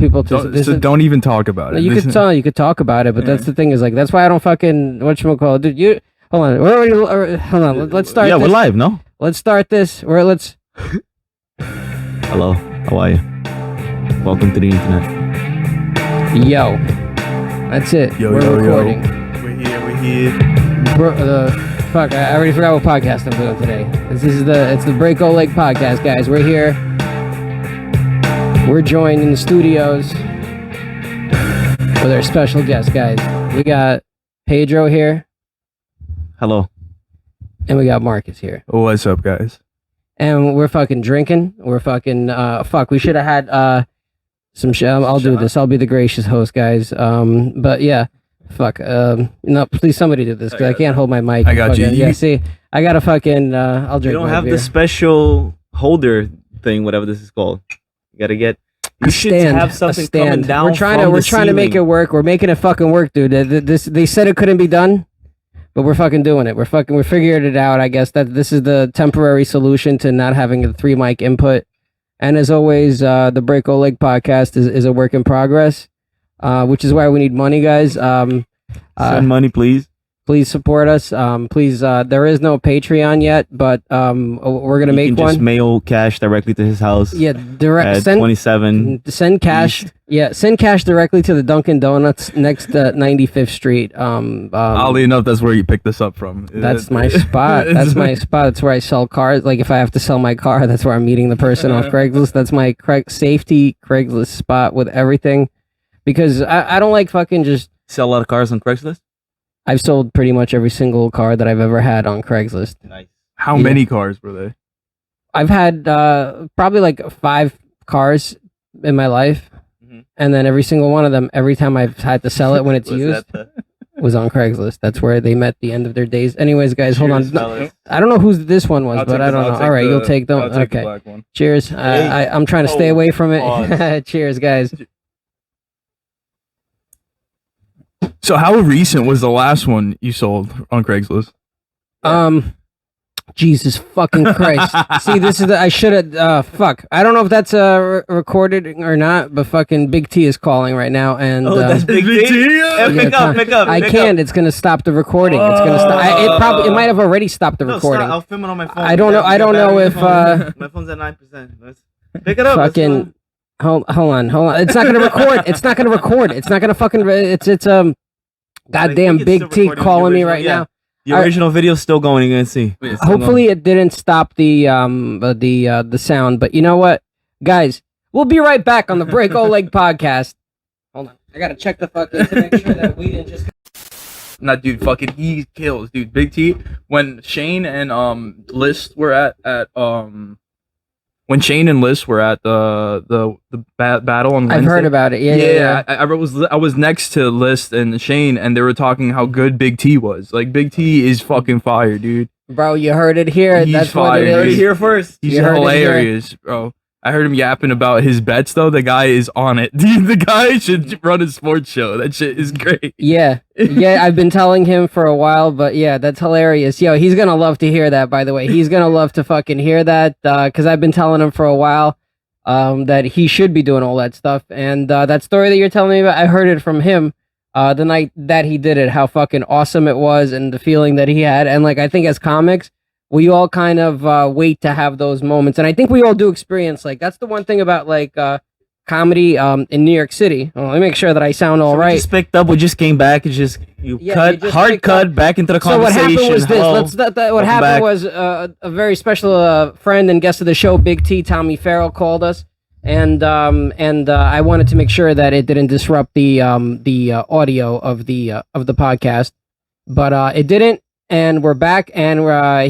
people to. So don't even talk about it. You could talk about it, but that's the thing is like that's why I don't fucking whatchamacallit, dude. You hold on, hold on. Let's start. Yeah, we're live. No. Let's start this. Let's. Hello. How are you? Welcome to the internet. Yo, that's it. We're recording. We're here. Fuck, I already forgot what podcast I'm doing today. It's the Breako Lake podcast, guys. We're here. We're joined in the studios with our special guest, guys. We got Pedro here. Hello. And we got Markus here. What's up, guys? And we're fucking drinking. We're fucking fuck. We should have had some shit. I'll do this. I'll be the gracious host, guys. But yeah, fuck. No, please somebody do this because I can't hold my mic. I got you. Yeah, see, I gotta fucking. I'll drink. You don't have beer. the special holder thing, whatever this is called. You gotta get. You should have something coming down. We're trying to make it work. We're making it fucking work, dude. They said it couldn't be done. But we're fucking doing it. We're figuring it out. I guess that this is the temporary solution to not having a 3 mic input. And as always, the Breako Lake podcast is a work in progress, which is why we need money, guys. Send money, please. Please support us. Please. There is no Patreon yet, but we're gonna make one. Just mail cash directly to his house. Yeah, direct. Send 27. Send cash. Yeah, send cash directly to the Dunkin' Donuts next to 95th Street. Oddly enough, that's where you picked this up from. That's my spot. That's my spot. That's where I sell cars. Like if I have to sell my car, that's where I'm meeting the person off Craigslist. That's my safety Craigslist spot with everything, because I don't like fucking just sell a lot of cars on Craigslist. I've sold pretty much every single car that I've ever had on Craigslist. Nice. How many cars were they? I've had probably like 5 cars in my life. And then every single one of them, every time I've had to sell it when it's used, was on Craigslist. That's where they met the end of their days. Anyways, guys, hold on. Fellas. I don't know who this one was, but I don't know. All right, you'll take them. Okay. The black one. Cheers. I'm trying to stay away from it. Cheers, guys. So how recent was the last one you sold on Craigslist? Jesus fucking Christ. See, this is I should have, fuck. I don't know if that's recorded or not, but fucking Big T is calling right now. And that's Big T? Pick up. I can't. It's going to stop the recording. It's going to stop. It might have already stopped the recording. I'll film it on my phone. I don't know if, my phone's at 9%. Pick it up. Fucking, hold on. It's not going to record. It's not going to record. It's not going to fucking, it's goddamn Big T calling me right now. The original video's still going. You're gonna see. Hopefully, it didn't stop the sound. But you know what, guys, we'll be right back on the Breako Lake podcast. Hold on, I gotta check the fucking to make sure that we didn't just. Nah, dude, fucking he kills, dude. Big T. When Shane and List were at when Shane and List were at the battle on Wednesday. I've heard about it. Yeah. I was next to List and Shane, and they were talking how good Big T was. Like Big T is fucking fire, dude. Bro, you heard it here. That's fire, what it is. Heard it here first. He's hilarious, bro. I heard him yapping about his bets though. The guy is on it. Dude, the guy should run a sports show. That shit is great. Yeah. I've been telling him for a while, but yeah, that's hilarious. Yo, he's gonna love to hear that. By the way, he's gonna love to fucking hear that because I've been telling him for a while that he should be doing all that stuff. And that story that you're telling me about, I heard it from him the night that he did it. How fucking awesome it was, and the feeling that he had. And like I think as comics, we all kind of wait to have those moments, and I think we all do experience like that's the one thing about like comedy in New York City. Well, let me make sure that I sound all right. We just picked up. We just came back. It's just cut back into the conversation. So what happened was this. What happened was a very special friend and guest of the show, Big T, Tommy Farrell, called us, and I wanted to make sure that it didn't disrupt the audio of the podcast, but it didn't. And we're back, and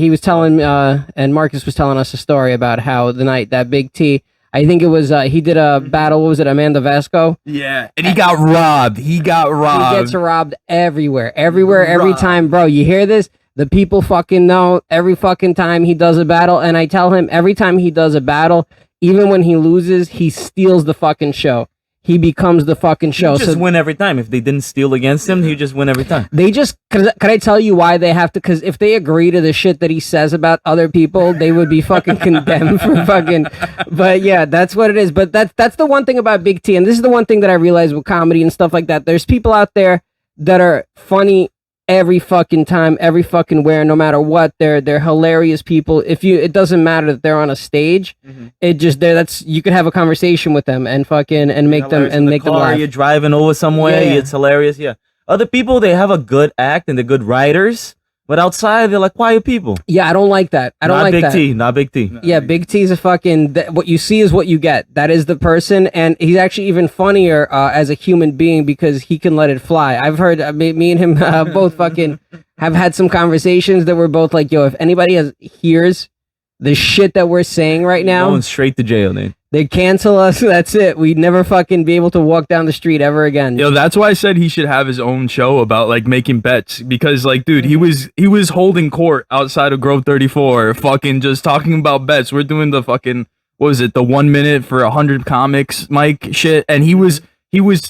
he was telling, and Markus was telling us a story about how the night that Big T, I think it was, he did a battle, what was it, Amanda Vasco? Yeah, and he got robbed. He gets robbed everywhere, every time, bro. You hear this? The people fucking know every fucking time he does a battle, and I tell him every time he does a battle, even when he loses, he steals the fucking show. he becomes the fucking show. He just win every time. If they didn't steal against him, he just win every time. They just, can I tell you why they have to? Because if they agree to the shit that he says about other people, they would be fucking condemned for fucking. But yeah, that's what it is. But that's the one thing about Big T, and this is the one thing that I realize with comedy and stuff like that. There's people out there that are funny every fucking time, every fucking where, no matter what. They're hilarious people. It doesn't matter that they're on a stage. It just you could have a conversation with them and fucking and make them laugh. You're driving over somewhere, it's hilarious. Yeah, other people, they have a good act and they're good writers, but outside they're like quiet people. Yeah, I don't like that. I don't like that. Not Big T. Yeah, Big T is a fucking. What you see is what you get. That is the person, and he's actually even funnier as a human being because he can let it fly. I've heard me and him both fucking have had some conversations that we're both like, yo, if anybody hears the shit that we're saying right now, going straight to jail, Nate. They cancel us. That's it. We'd never fucking be able to walk down the street ever again. Yo, that's why I said he should have his own show about like making bets, because like, dude, he was holding court outside of Grove 34, fucking just talking about bets. We're doing the fucking, what was it, the 1 minute for 100 comics, Mike shit, and he was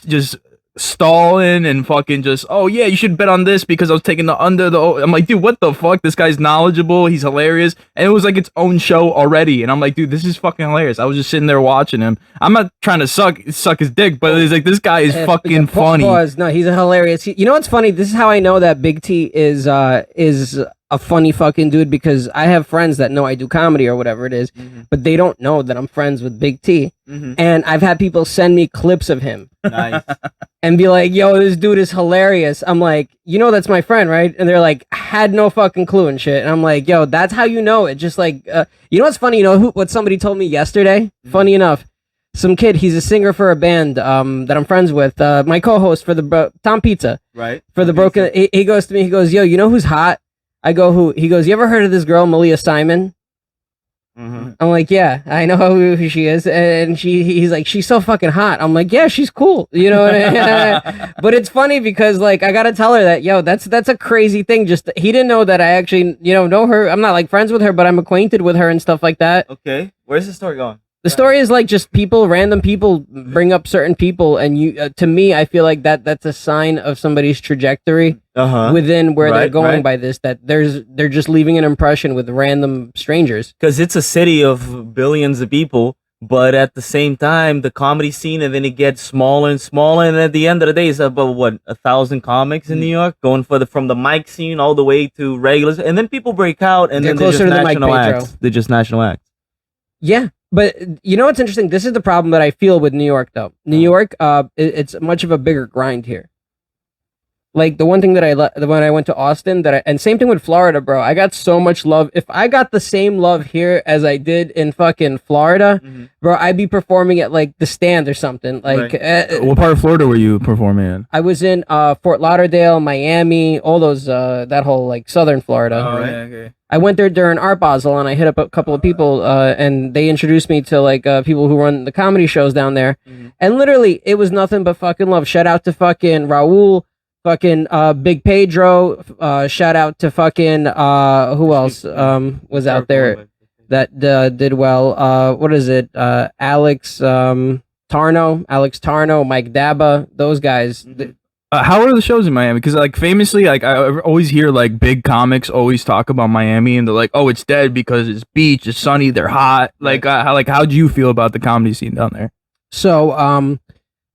just stalling and fucking just, oh yeah, you should bet on this because I was taking the under the. I'm like, dude, what the fuck? This guy's knowledgeable. He's hilarious, and it was like its own show already. And I'm like, dude, this is fucking hilarious. I was just sitting there watching him. I'm not trying to suck his dick, but it's like this guy is fucking funny. No, he's a hilarious. You know what's funny? This is how I know that Big T is a funny fucking dude, because I have friends that know I do comedy or whatever it is, but they don't know that I'm friends with Big T. And I've had people send me clips of him. Nice. And be like, yo, this dude is hilarious. I'm like, you know, that's my friend, right? And they're like, had no fucking clue and shit. And I'm like, yo, that's how you know it. Just like, you know what's funny? You know what somebody told me yesterday? Funny enough, some kid, he's a singer for a band that I'm friends with, my co-host for the Tom Pizza. Right. For the Broken, he goes to me, he goes, yo, you know who's hot? I go, who? He goes, you ever heard of this girl, Malia Simon? I'm like, yeah, I know who she is. And he's like, she's so fucking hot. I'm like, yeah, she's cool. You know what I mean? But it's funny because like, I got to tell her that, yo, that's a crazy thing. Just, he didn't know that I actually, know her. I'm not like friends with her, but I'm acquainted with her and stuff like that. Okay. Where's the story going? The story is like just random people bring up certain people, and you, to me, I feel like that's a sign of somebody's trajectory within where they're going by this. That they're just leaving an impression with random strangers. Because it's a city of billions of people, but at the same time, the comedy scene, and then it gets smaller and smaller, and at the end of the day, it's about 1,000 comics in New York, going from the mic scene all the way to regulars, and then people break out, and then they're just national acts. They're just national acts. Yeah. But you know what's interesting? This is the problem that I feel with New York, though. New York, it's much of a bigger grind here. Like the one thing that when I went to Austin, and same thing with Florida, bro. I got so much love. If I got the same love here as I did in fucking Florida, bro, I'd be performing at like the Stand or something. Like, what part of Florida were you performing in? I was in Fort Lauderdale, Miami, all those that whole like southern Florida. Oh, right. Okay. I went there during Art Basel, and I hit up a couple of people, and they introduced me to like people who run the comedy shows down there. And literally, it was nothing but fucking love. Shout out to fucking Raul, fucking Big Pedro. Shout out to fucking who else was out there that did well. What is it? Alex Tarno, Mike Daba, those guys. How are the shows in Miami? Because like famously, like I always hear like big comics always talk about Miami, and they're like, "Oh, it's dead because it's beach, it's sunny, they're hot." Like, how do you feel about the comedy scene down there? So,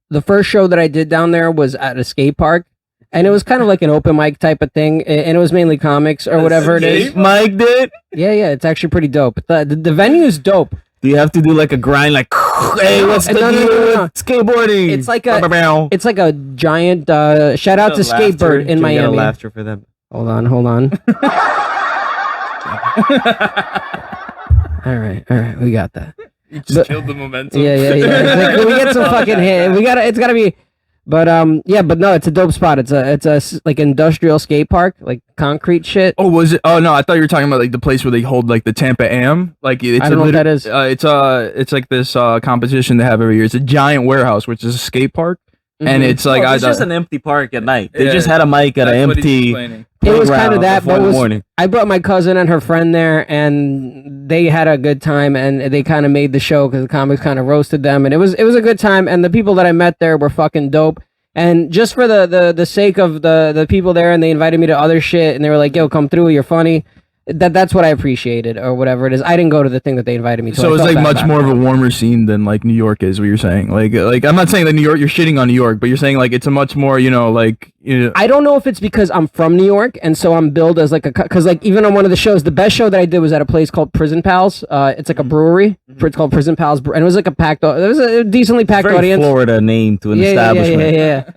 the first show that I did down there was at a skate park, and it was kind of like an open mic type of thing, and it was mainly comics or whatever it is. Mike did? Yeah, it's actually pretty dope. The venue is dope. Do you have to do like a grind, like, hey, what's the deal with skateboarding? It's like a giant shout out to Skatebird in Miami. Get a laughter for them. Hold on. All right, we got that. You just killed the momentum. Yeah. Like, can we get some fucking hit? It's gotta be. But but no, it's a dope spot. It's a like industrial skate park, like concrete shit. Oh, was it? Oh no, I thought you were talking about like the place where they hold like the Tampa Am. Like it's I don't know what that is. It's like this competition they have every year. It's a giant warehouse, which is a skate park, And it's like it's just an empty park at night. They Yeah, just had a mic at an that's what he's empty. explaining. It was kind playground of that, before but the morning. I brought my cousin and her friend there, and they had a good time, and they kind of made the show because the comics kind of roasted them, and it was a good time, and the people that I met there were fucking dope. And just for the sake of the people there, and they invited me to other shit, and they were like, "Yo, come through, you're funny." That's what I appreciated, or whatever it is. I didn't go to the thing that they invited me to. So I it's felt like bad much about more it. of a warmer scene than like New York is. What you're saying? Like I'm not saying that New York. You're shitting on New York, but you're saying like it's a much more I don't know if it's because I'm from New York, and so I'm billed as like because like even on one of the shows, the best show that I did was at a place called Prison Pals. It's like a brewery. It's called Prison Pals, and it was like a packed. It was a decently packed Very audience. Florida name to an establishment. Yeah.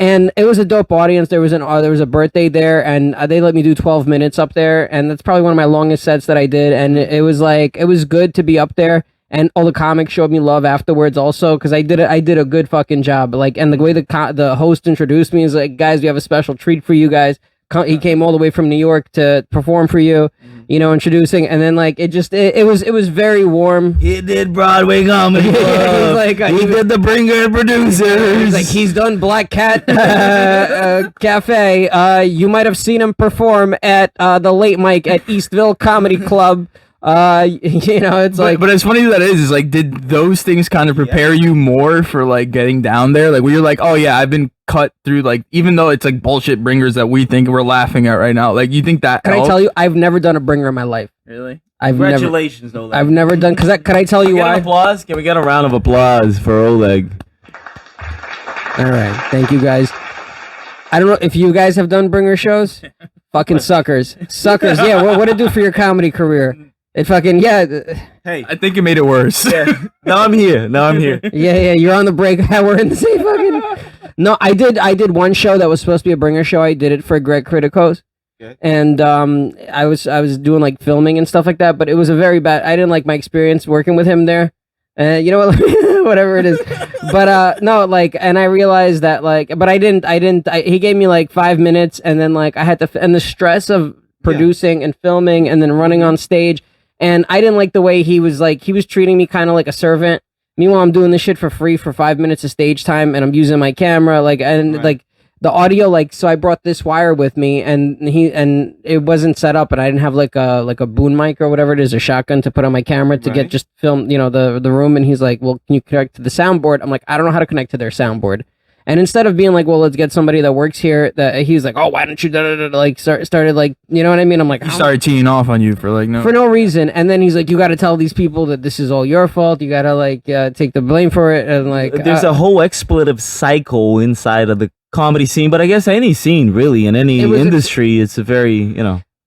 And it was a dope audience. There was a birthday there, and they let me do 12 minutes up there, and that's probably one of my longest sets that I did. And it was good to be up there, and all the comics showed me love afterwards also because I did a good fucking job. Like, and the way the host introduced me is like, guys, we have a special treat for you guys. He came all the way from New York to perform for you, introducing, and then like it was very warm. He did Broadway comedy. Club. He did the Bringer producers. Like he's done Black Cat Cafe. You might have seen him perform at the late mic at Eastville Comedy Club. It's like, but as funny as that is like, did those things kind of prepare you more for like getting down there? Like, where you're like, oh yeah, I've been cut through, like, even though it's like bullshit bringers that we think we're laughing at right now. Like, you think that? Can I tell you, I've never done a bringer in my life. Really? Congratulations, Oleg. I've never done. Can I tell you why? Applause? Can we get a round of applause for Oleg? All right, thank you guys. I don't know if you guys have done bringer shows. Fucking suckers. Yeah, what it do for your comedy career? It fucking Hey, I think it made it worse. yeah. Now I'm here. Yeah. You're on the break. We're in the same fucking. No, I did one show that was supposed to be a bringer show. I did it for Greg Criticos. Okay. And I was doing like filming and stuff like that, but it was a very bad. I didn't like my experience working with him there. You know what? Whatever it is. But no, like, and I realized that like, but I didn't. He gave me like 5 minutes, and then like I had to, and the stress of producing and filming and then running on stage. And I didn't like the way he was treating me kind of like a servant. Meanwhile, I'm doing this shit for free for 5 minutes of stage time, and I'm using my camera, like, and like the audio, like, so I brought this wire with me, and it wasn't set up, and I didn't have like a boom mic or whatever it is, a shotgun to put on my camera to get just film, the room. And he's like, well, can you connect to the soundboard? I'm like, I don't know how to connect to their soundboard. And instead of being like, well, let's get somebody that works here, that he's like, oh, why don't you started like, you know what I mean? I'm like, He started teeing off on you for like for no reason. And then he's like, you got to tell these people that this is all your fault. You got to like take the blame for it. And like, there's a whole expletive cycle inside of the comedy scene, but I guess any scene really in any industry, it's a very,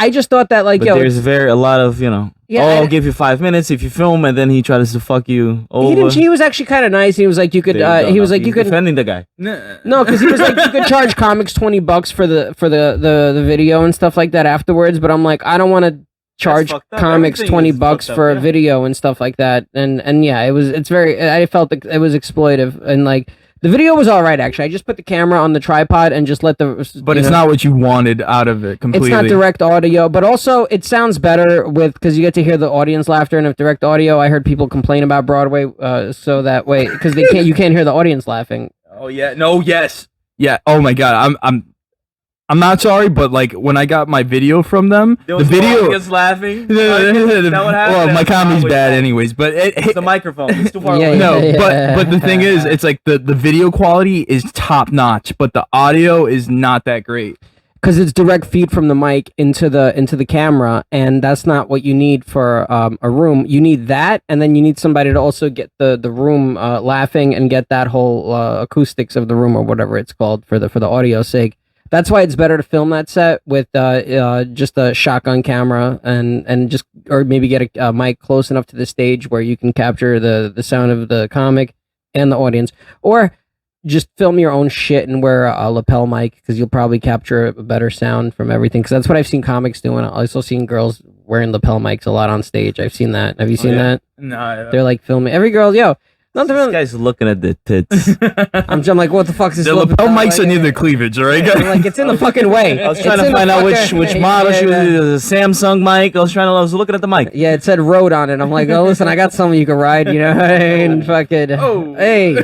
I just thought that like, but there's a lot of, I'll give you 5 minutes if you film, and then he tries to fuck you over. He was actually kind of nice. He was like, you could, you could defending the guy. No, because he was like, you could charge comics $20 for the video and stuff like that afterwards. But I'm like, I don't want to charge comics $20 for a video and stuff like that. And yeah, I felt like it was exploitive, and like, the video was all right, actually. I just put the camera on the tripod and just let the... But it's not what you wanted out of it completely. It's not direct audio, but also it sounds better because you get to hear the audience laughter. And if direct audio, I heard people complain about Broadway, so that way, because you can't hear the audience laughing. Oh yeah, no, yes, yeah. Oh my god, I'm not sorry, but like when I got my video from them, the video is laughing. Well, my comedy's bad anyways, but it's the microphone. It's too far away. But the thing is, it's like the video quality is top notch, but the audio is not that great. Because it's direct feed from the mic into the camera, and that's not what you need for a room. You need that, and then you need somebody to also get the room laughing and get that whole acoustics of the room or whatever it's called for the audio sake. That's why it's better to film that set with just a shotgun camera and just, or maybe get a mic close enough to the stage where you can capture the sound of the comic and the audience, or just film your own shit and wear a lapel mic, because you'll probably capture a better sound from everything. Because that's what I've seen comics doing. I've also seen girls wearing lapel mics a lot on stage. I've seen that. Have you seen that? No. They're like filming every girl. Yo, Nothing This really. guy's looking at the tits. I'm like, what the fuck is this? The lapel mics are near like, the cleavage, all right, yeah, guys? like it's in the fucking way. I was It's trying to in the find out fucking- which model she was. It was a Samsung mic. I was looking at the mic. Yeah, it said road on it. I'm like, oh, listen, I got something you can ride, you know? And fucking, Oh. hey,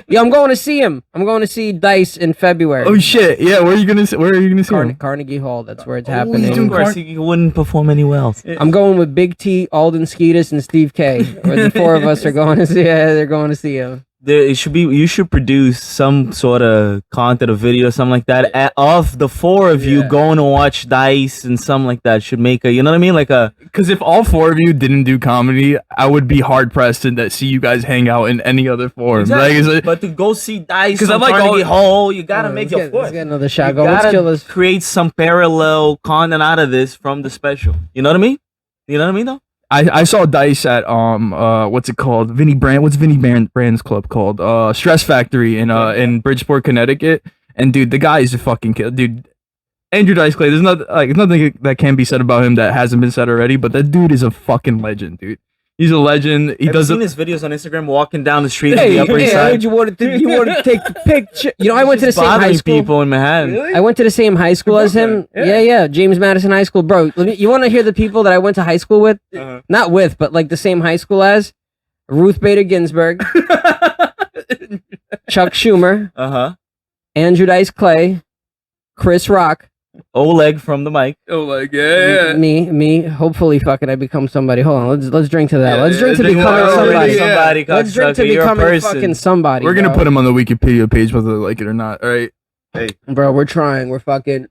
yo, I'm going to see him. I'm going to see Dice in February. Oh shit! Yeah, where are you gonna see him? Carnegie Hall. That's where it's Oh, happening. he's doing Of course, he wouldn't perform anywhere else. I'm going with Big T, Alden Skeetus, and Steve K. Where the four of us are going to see. Yeah, they're going to see him. It should be. You should produce some sort of content, a video, something like that, of the four of you Yeah. going to watch Dice and something like that. Should make a, you know what I mean, like a. Because if all four of you didn't do comedy, I would be hard pressed to see you guys hang out in any other form. Like, is it, But to go see Dice, 'Cause I on like Carnegie all- Hall, you gotta Yeah, make let's your get, let's foot. get another shot. You Go. Let's gotta kill this. create some parallel content out of this from the special. You know what I mean? You know what I mean, though. I saw Dice at what's it called? What's Vinny Brand's club called? Stress Factory in Bridgeport, Connecticut. And dude, the guy is a fucking kid. Dude, Andrew Dice Clay. There's nothing that can be said about him that hasn't been said already. But that dude is a fucking legend, dude. He's a legend. He Have does you seen it. his videos on Instagram walking down the street Hey, of the Upper East hey, I Side? heard you wanted to take the picture. You know, I went to the Just same high bothering school. people in Manhattan. I went to the same high school as him. Yeah, James Madison High School, bro. You want to hear the people that I went to high school with? Uh-huh. Not with, but like the same high school as Ruth Bader Ginsburg, Chuck Schumer, Uh-huh. Andrew Dice Clay, Chris Rock, Oleg from the mic. Oh my god. me. Hopefully, fucking, I become somebody. Hold on, let's drink to that. Yeah, let's drink to drink becoming to that. somebody. Yeah. Somebody, Let's drink to cocksucker, you're a becoming person. fucking somebody. We're gonna bro. put him on the Wikipedia page whether they like it or not. All right. Bro, we're trying. We're fucking.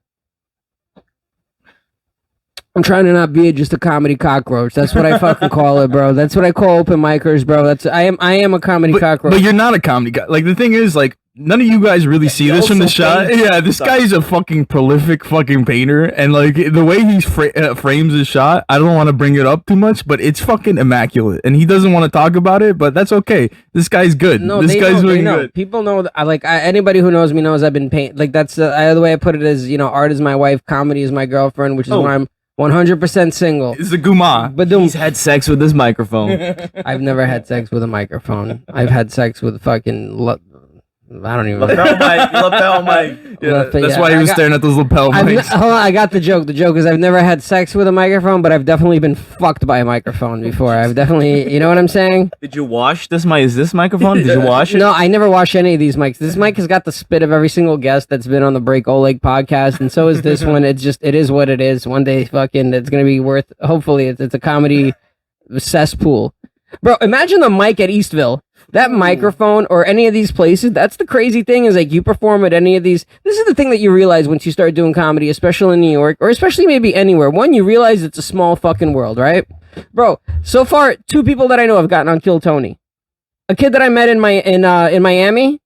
I'm trying to not be just a comedy cockroach. That's what I fucking call it, bro. That's what I call open micers, bro. I am a comedy cockroach. But you're not a comedy guy. Like the thing is, like none of you guys really see he this from the also shot. paints Yeah, this stuff. guy's a fucking prolific fucking painter, and like the way he frames his shot, I don't want to bring it up too much, but it's fucking immaculate, and he doesn't want to talk about it, but that's okay. This guy's good. No, this they guy's know, really they know. good. People know. Anybody who knows me knows I've been paint. Like that's the way I put it is, art is my wife, comedy is my girlfriend, which is when I'm 100% single. It's a guma. But He's had sex with this microphone. I've never had sex with a microphone. I've had sex with fucking. I don't even. Lapel mic. Lapel mic. Yeah, But that's yeah, why he I was got- staring at those lapel mics. Hold on, I got the joke. The joke is I've never had sex with a microphone, but I've definitely been fucked by a microphone before. I've definitely, you know what I'm saying? Did you wash this mic? Is this microphone? Did you wash it? No, I never wash any of these mics. This mic has got the spit of every single guest that's been on the Break Oleg podcast, and so is this one. It is what it is. One day, fucking, it's gonna be worth. Hopefully, it's a comedy cesspool, bro. Imagine the mic at Eastville. That microphone or any of these places, that's the crazy thing is like you perform at any of these. This is the thing that you realize once you start doing comedy, especially in New York or especially maybe anywhere. One, you realize it's a small fucking world, right? Bro, so far, 2 people that I know have gotten on Kill Tony. A kid that I met in Miami,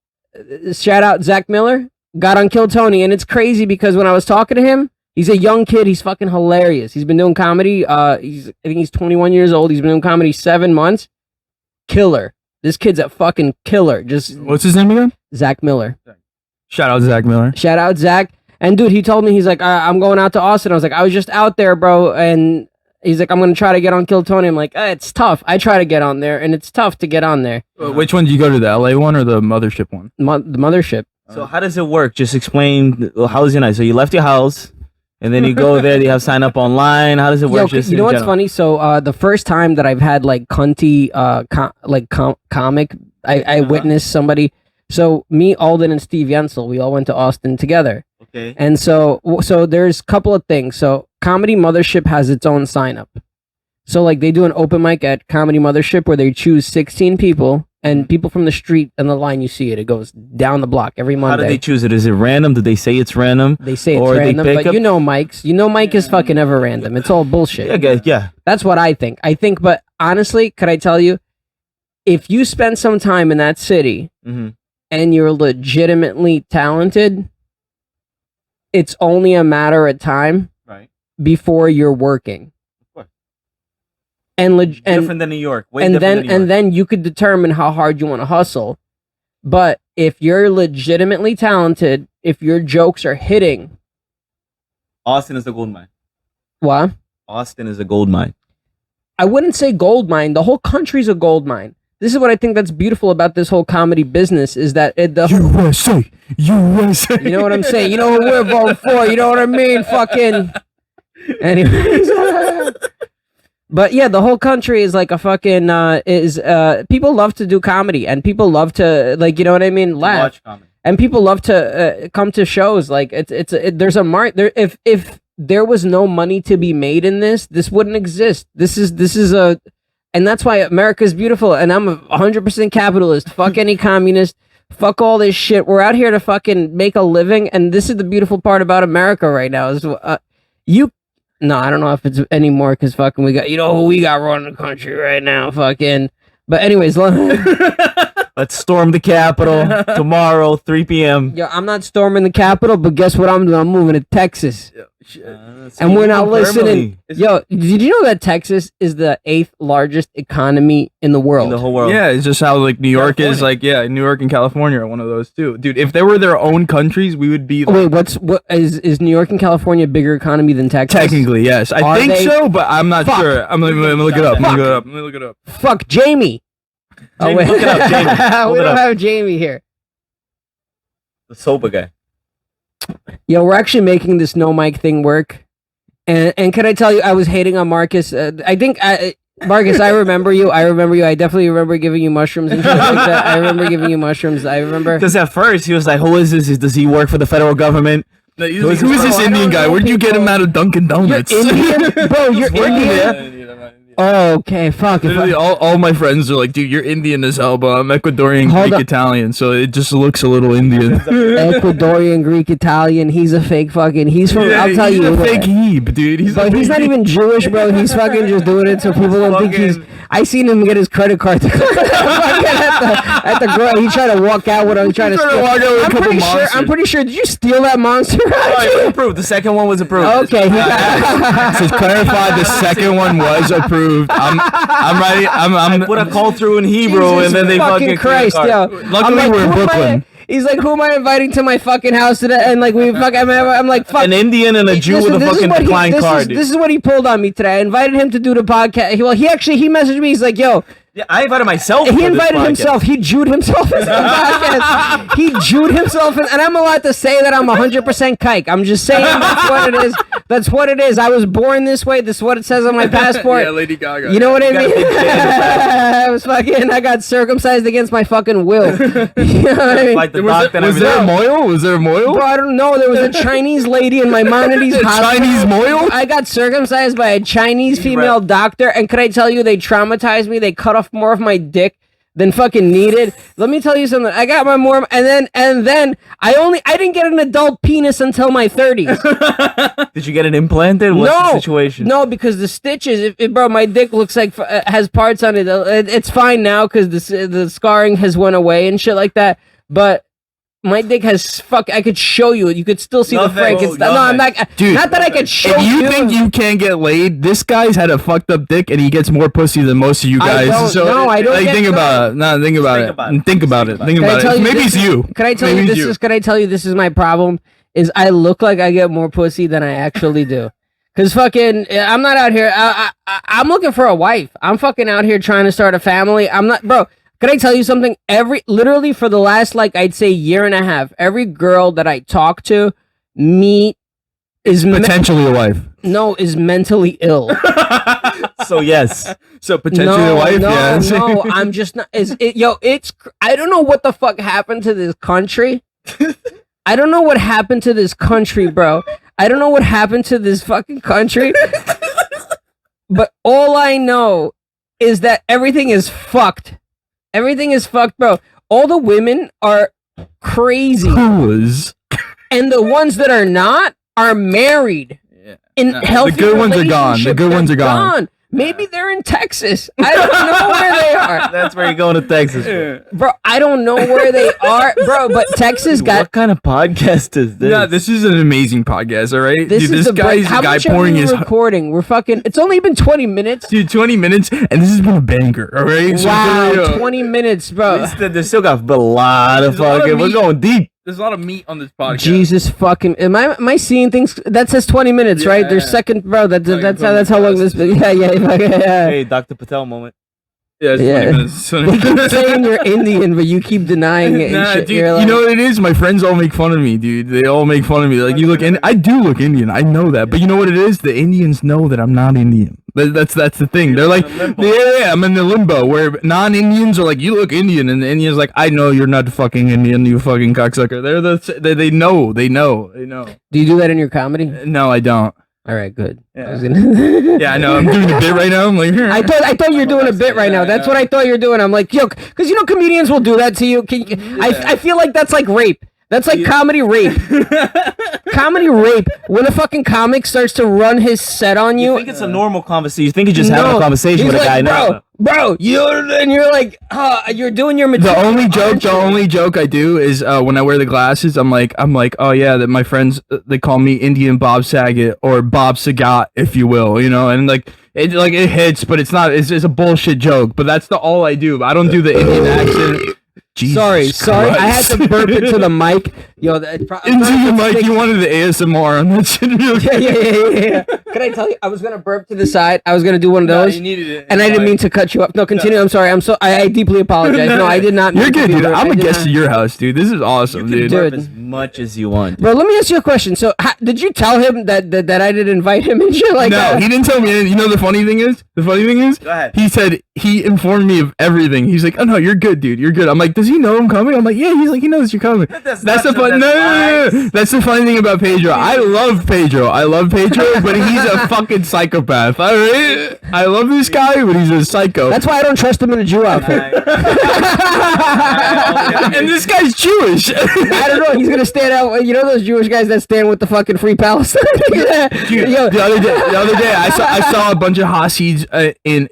shout out Zach Miller, got on Kill Tony. And it's crazy because when I was talking to him, he's a young kid. He's fucking hilarious. He's been doing comedy. I think he's 21 years old. He's been doing comedy 7 months. Killer. This kid's a fucking killer. Just What's his name again? Zach Miller. Shout out Zach Miller. Shout out Zach. And dude, he told me, he's like, I'm going out to Austin. I was like, I was just out there, bro. And he's like, I'm going to try to get on Kill Tony. I'm like, it's tough. I try to get on there and it's tough to get on there. Which one did you go to? The LA one or the mothership one? The mothership. So how does it work? Just explain. How's your night? So you left your house, and then you go there. You have sign up online. How does it work? Yo, Just you in know what's general? funny? So the first time that I've had like cunty comic, I witnessed somebody. So me, Alden, and Steve Yensel, we all went to Austin together. Okay. And so there's a couple of things. So Comedy Mothership has its own sign up. So like they do an open mic at Comedy Mothership where they choose 16 people and people from the street and the line you see it. It goes down the block every Monday. How do they choose it? Is it random? Do they say it's random? They say it's or they random, pick but up- you know Mike's. You know Mike is fucking ever random. It's all bullshit. Yeah. That's what I think. But honestly, could I tell you, if you spend some time in that city Mm-hmm. and you're legitimately talented, it's only a matter of time Right. before you're working. Of course. And Different than New York. Way and different then than New York. and then you could determine how hard you want to hustle. But if you're legitimately talented, if your jokes are hitting, Austin is a gold mine. what? Austin is a gold mine. I wouldn't say gold mine. The whole country's a gold mine. this is what I think that's beautiful about this whole comedy business is that USA. you know what I'm saying? You know who we're voting for? You know what I mean? Fucking. Anyways. But yeah, the whole country is like a fucking people love to do comedy and people love to like, you know what I mean, laugh. Watch comedy. And people love to come to shows like there's a mark there. If there was no money to be made in this wouldn't exist. This is a, and that's why America's beautiful. And I'm 100% capitalist. Fuck any communist. Fuck all this shit. We're out here to fucking make a living. And this is the beautiful part about America right now is no, I don't know if it's anymore because fucking we got, you know who we got running the country right now, fucking. But anyways, let's storm the Capitol tomorrow, 3 p.m. Yo, I'm not storming the Capitol, but guess what I'm doing? I'm moving to Texas. And we're not listening. Yo, did you know that Texas is the 8th largest economy in the world? In the whole world. Yeah, it's just how like New York is like, yeah, New York and California are one of those too. Dude, if they were their own countries, we would be like, wait, what is New York and California a bigger economy than Texas? Technically, yes. I think so, but I'm not sure. I'm gonna look it up. Let me look it up. Fuck Jamie. Jamie, look it up, Jamie. We don't have Jamie here. The sober guy. Yo, we're actually making this no mic thing work. And can I tell you, I was hating on Marcus. I think, Marcus, I remember you. I definitely remember giving you mushrooms and shit like that. I remember giving you mushrooms. I remember. Because at first, he was like, who is this? Does he work for the federal government? No, who is this Indian guy? Where'd you get him out of Dunkin' Donuts? You're Indian? Bro, you're Indian? Oh, okay, fuck. Literally, all my friends are like, dude, you're Indian as hell, but I'm Ecuadorian, Greek, Italian, so it just looks a little Indian. Ecuadorian, Greek, Italian. He's a fake fucking. He's from. Yeah, I'll tell he's you. A fake heap, dude. He's not even Jewish, bro. He's fucking just doing it so people don't think he's. I seen him get his credit card at the grill. He tried to walk out with him. He tried to steal. I'm pretty sure. Did you steal that monster? It was approved. The second one was approved. Okay. To clarify, the second one was approved. I'm ready. I put a call through in Hebrew, and then they fucking Christ, yo. Luckily, we're in Brooklyn. He's like, who am I inviting to my fucking house today? And like, I'm like, fuck. An Indian and a Jew with a fucking decline card. This is what he pulled on me today. I invited him to do the podcast. He messaged me. He's like, yo. Yeah, I invited myself. He invited himself. He Jewed himself into the podcast. He Jewed himself, and I'm allowed to say that I'm 100% kike. I'm just saying that's what it is. That's what it is. I was born this way. This is what it says on my passport. Yeah, Lady Gaga. You know what I mean? I got circumcised against my fucking will. You know what I mean? Like was there a moil? Was there a moil? Bro, I don't know. There was a Chinese lady in my Maimonides hospital. Chinese moil? I got circumcised by a Chinese female doctor, and could I tell you, they traumatized me. They cut off more of my dick than fucking needed. Let me tell you something. I got my more, and then I didn't get an adult penis until my 30s. Did you get it implanted? What's the situation? No, because the stitches, bro, my dick looks like has parts on it. It's fine now because the scarring has went away and shit like that. But my dick has I could show you. You could still see the Frankenstein. No, I'm not. Dude, not that I could show you. If you think you can't get laid, this guy's had a fucked up dick and he gets more pussy than most of you guys. I don't. Like, think about it. No, think about it. Think about it. Maybe it's you. Can I tell you this is? Can I tell you this is my problem? Is I look like I get more pussy than I actually do. Cause fucking, I'm not out here. I'm looking for a wife. I'm fucking out here trying to start a family. I'm not, bro. Can I tell you something? Literally for the last, like, I'd say year and a half, every girl that I talk to, is potentially a wife. No, is mentally ill. So yes. So potentially a wife. Yes. No, I'm just not. I don't know what the fuck happened to this country. I don't know what happened to this country, bro. I don't know what happened to this fucking country. But all I know is that everything is fucked. Everything is fucked, bro. All the women are crazy. And the ones that are not are married. Yeah. In healthy The good ones are gone. The good ones are gone. Maybe they're in Texas. I don't know where they are. That's where you're going to Texas. Bro, I don't know where they are. Bro, but Texas got... What kind of podcast is this? No, this is an amazing podcast, all right? This guy's a guy pouring his... recording? We're fucking... It's only been 20 minutes. Dude, 20 minutes, and this has been a banger, all right? Wow, 20 minutes, bro. They still got a lot of fucking... We're going deep. There's a lot of meat on this podcast. Jesus fucking... Am I seeing things... That says 20 minutes, right? There's second... Bro, that's how long this... Yeah. Hey, Dr. Patel moment. Yeah, it's Yeah. 20 minutes. 20 They keep minutes. saying you're Indian, but you keep denying it. And Nah, shit. dude, You're you like, know what it is? My friends all make fun of me, dude. They all make fun of me. Like, you look I do look Indian. I know that. But you know what it is? The Indians know that I'm not Indian. That's the thing. They're like, yeah, I'm in the limbo where non-Indians are like, you look Indian, and the Indians like, I know you're not fucking Indian, you fucking cocksucker. They know. do you do that in your comedy? No, I don't. All right, good. Yeah. I was gonna Yeah, I know. I'm doing a bit right now. I'm like, I thought you were doing a bit right now. That's what I thought you were doing. I'm like, yo, because you know comedians will do that to you. I feel like that's like rape. That's like comedy rape. Comedy rape. When a fucking comic starts to run his set on you. You think it's a normal conversation? You think you're just having a conversation he's with a guy like, now? Bro, and you're like, you're doing your material. The only joke I do is when I wear the glasses, I'm like, oh yeah, that my friends they call me Indian Bob Saget or Bob Sagat, if you will, you know, and like it hits, but it's not. It's just a bullshit joke. But that's all I do. I don't do the Indian accent. Jesus Sorry. I had Christ. to burp into the mic. Yo, Into the mic. You wanted the ASMR on that shit. Yeah. Can I tell you? I was gonna burp to the side. I was gonna do one of those. You needed it. And I didn't mean to cut you up. No, continue. I'm sorry. I deeply apologize. No, I did not. You're mean to good, be dude. rude. I'm I a did guest not. at your house, dude. This is awesome, You dude. can burp Dude. as much as you want. Bro, let me ask you a question. So, did you tell him that I didn't invite him and shit like No, that? he didn't tell me anything. You know the funny thing is? Go ahead. He said he informed me of everything. He's like, oh no, you're good, dude. You're good. I'm like, does he know I'm coming? I'm like, yeah. He's like, he knows you're coming. That's the fun. No. That's the funny thing about Pedro. I love Pedro, but he's a fucking psychopath. I love this guy, but he's a psycho. That's why I don't trust him in a Jew outfit. And this guy's Jewish. I don't know. He's gonna stand out. You know those Jewish guys that stand with the fucking Free Palestine. Dude, Yo, the other day, I saw a bunch of Hasids in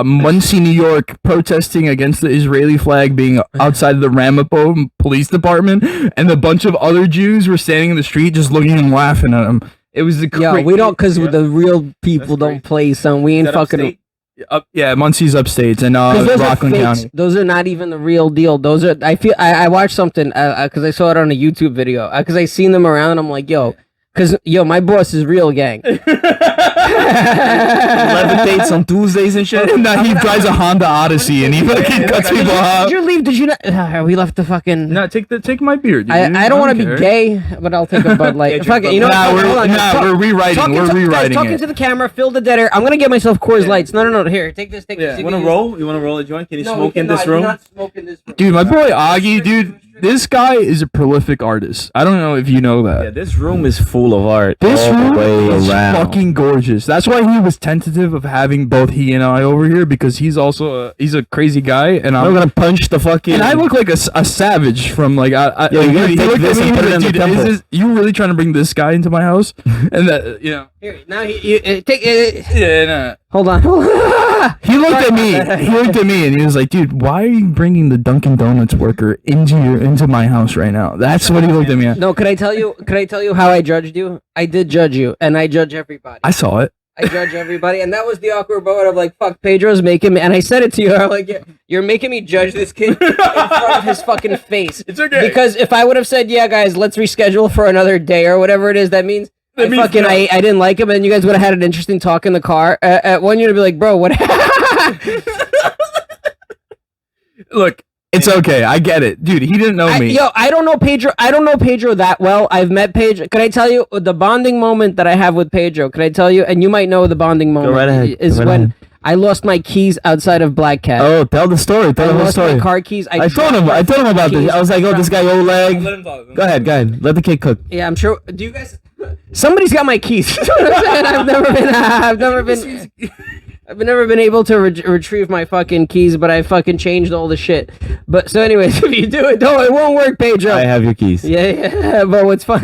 Muncie, New York, protesting against the Israeli flag being outside of the Ramapo Police Department, and a bunch of other Jews were standing in the street just looking and laughing at them. It was the yo, we don't, because the real people don't play, son. We ain't fucking. Yeah, Muncie's upstate and 'Cause those are Rockland fakes. County. Those are not even the real deal. Those are. I watched something because I saw it on a YouTube video because I seen them around. And I'm like, yo. Because, my boss is real gang. Levitates on Tuesdays and shit. No, he drives a Honda Odyssey and he fucking cuts people off. Did you leave? Did you not? We left the fucking... No, take my beer, dude. I don't want to be care. gay, but I'll take a Bud Light. Fuck it, you know Nah, what? Hold on, guys. we're rewriting. We're Guys, rewriting talking it. to the camera, fill the dead air. I'm going to get myself Coors Lights. No. Here, take this. Yeah. You want to roll? You want to roll a joint? Can you No, smoke we in cannot. this I do room? not smoke in this room. Dude, my boy Augie, dude, this guy is a prolific artist. I don't know if you know that. Yeah, this room is full of art. This all the room way is around. fucking gorgeous. That's why he was tentative of having both he and I over here, because he's also he's a crazy guy, and I'm I'm gonna punch the fucking. and I look like a savage from like I Yeah, you gotta he take looked this at me and put it like, in the dude, temple. you really trying to bring this guy into my house? And that Here, now you take it. yeah, nah. Hold on. He looked at me. He looked at me and he was like, "Dude, why are you bringing the Dunkin' Donuts worker into my house right now?" That's what he looked at me at. No, could I tell you how I judged you? I did judge you, and I judge everybody. I saw it. I judge everybody, and that was the awkward moment of like, fuck, Pedro's making me, and I said it to you, I'm like, you're making me judge this kid in front of his fucking face. It's okay. Because if I would have said, yeah, guys, let's reschedule for another day or whatever it is, that means I didn't like him, and you guys would have had an interesting talk in the car. At one, you'd be like, bro, what? Look, it's okay. I get it, dude. He didn't know me. I don't know Pedro. I don't know Pedro that well. I've met Pedro. Can I tell you the bonding moment that I have with Pedro? Can I tell you? And you might know the bonding moment right ahead. is Go right when ahead. I lost my keys outside of Black Cat. Oh, tell the story. Tell I the whole lost my story. car keys. I told him about this. I was like, oh, this guy old leg. Let him talk. Go ahead. Let the kid cook. Yeah, I'm sure. Do you guys? Somebody's got my keys. You know what I'm saying? I've never been able to retrieve my fucking keys, but I fucking changed all the shit. But so, anyways, if you do it, it won't work, Pedro. I have your keys. Yeah, but what's fun?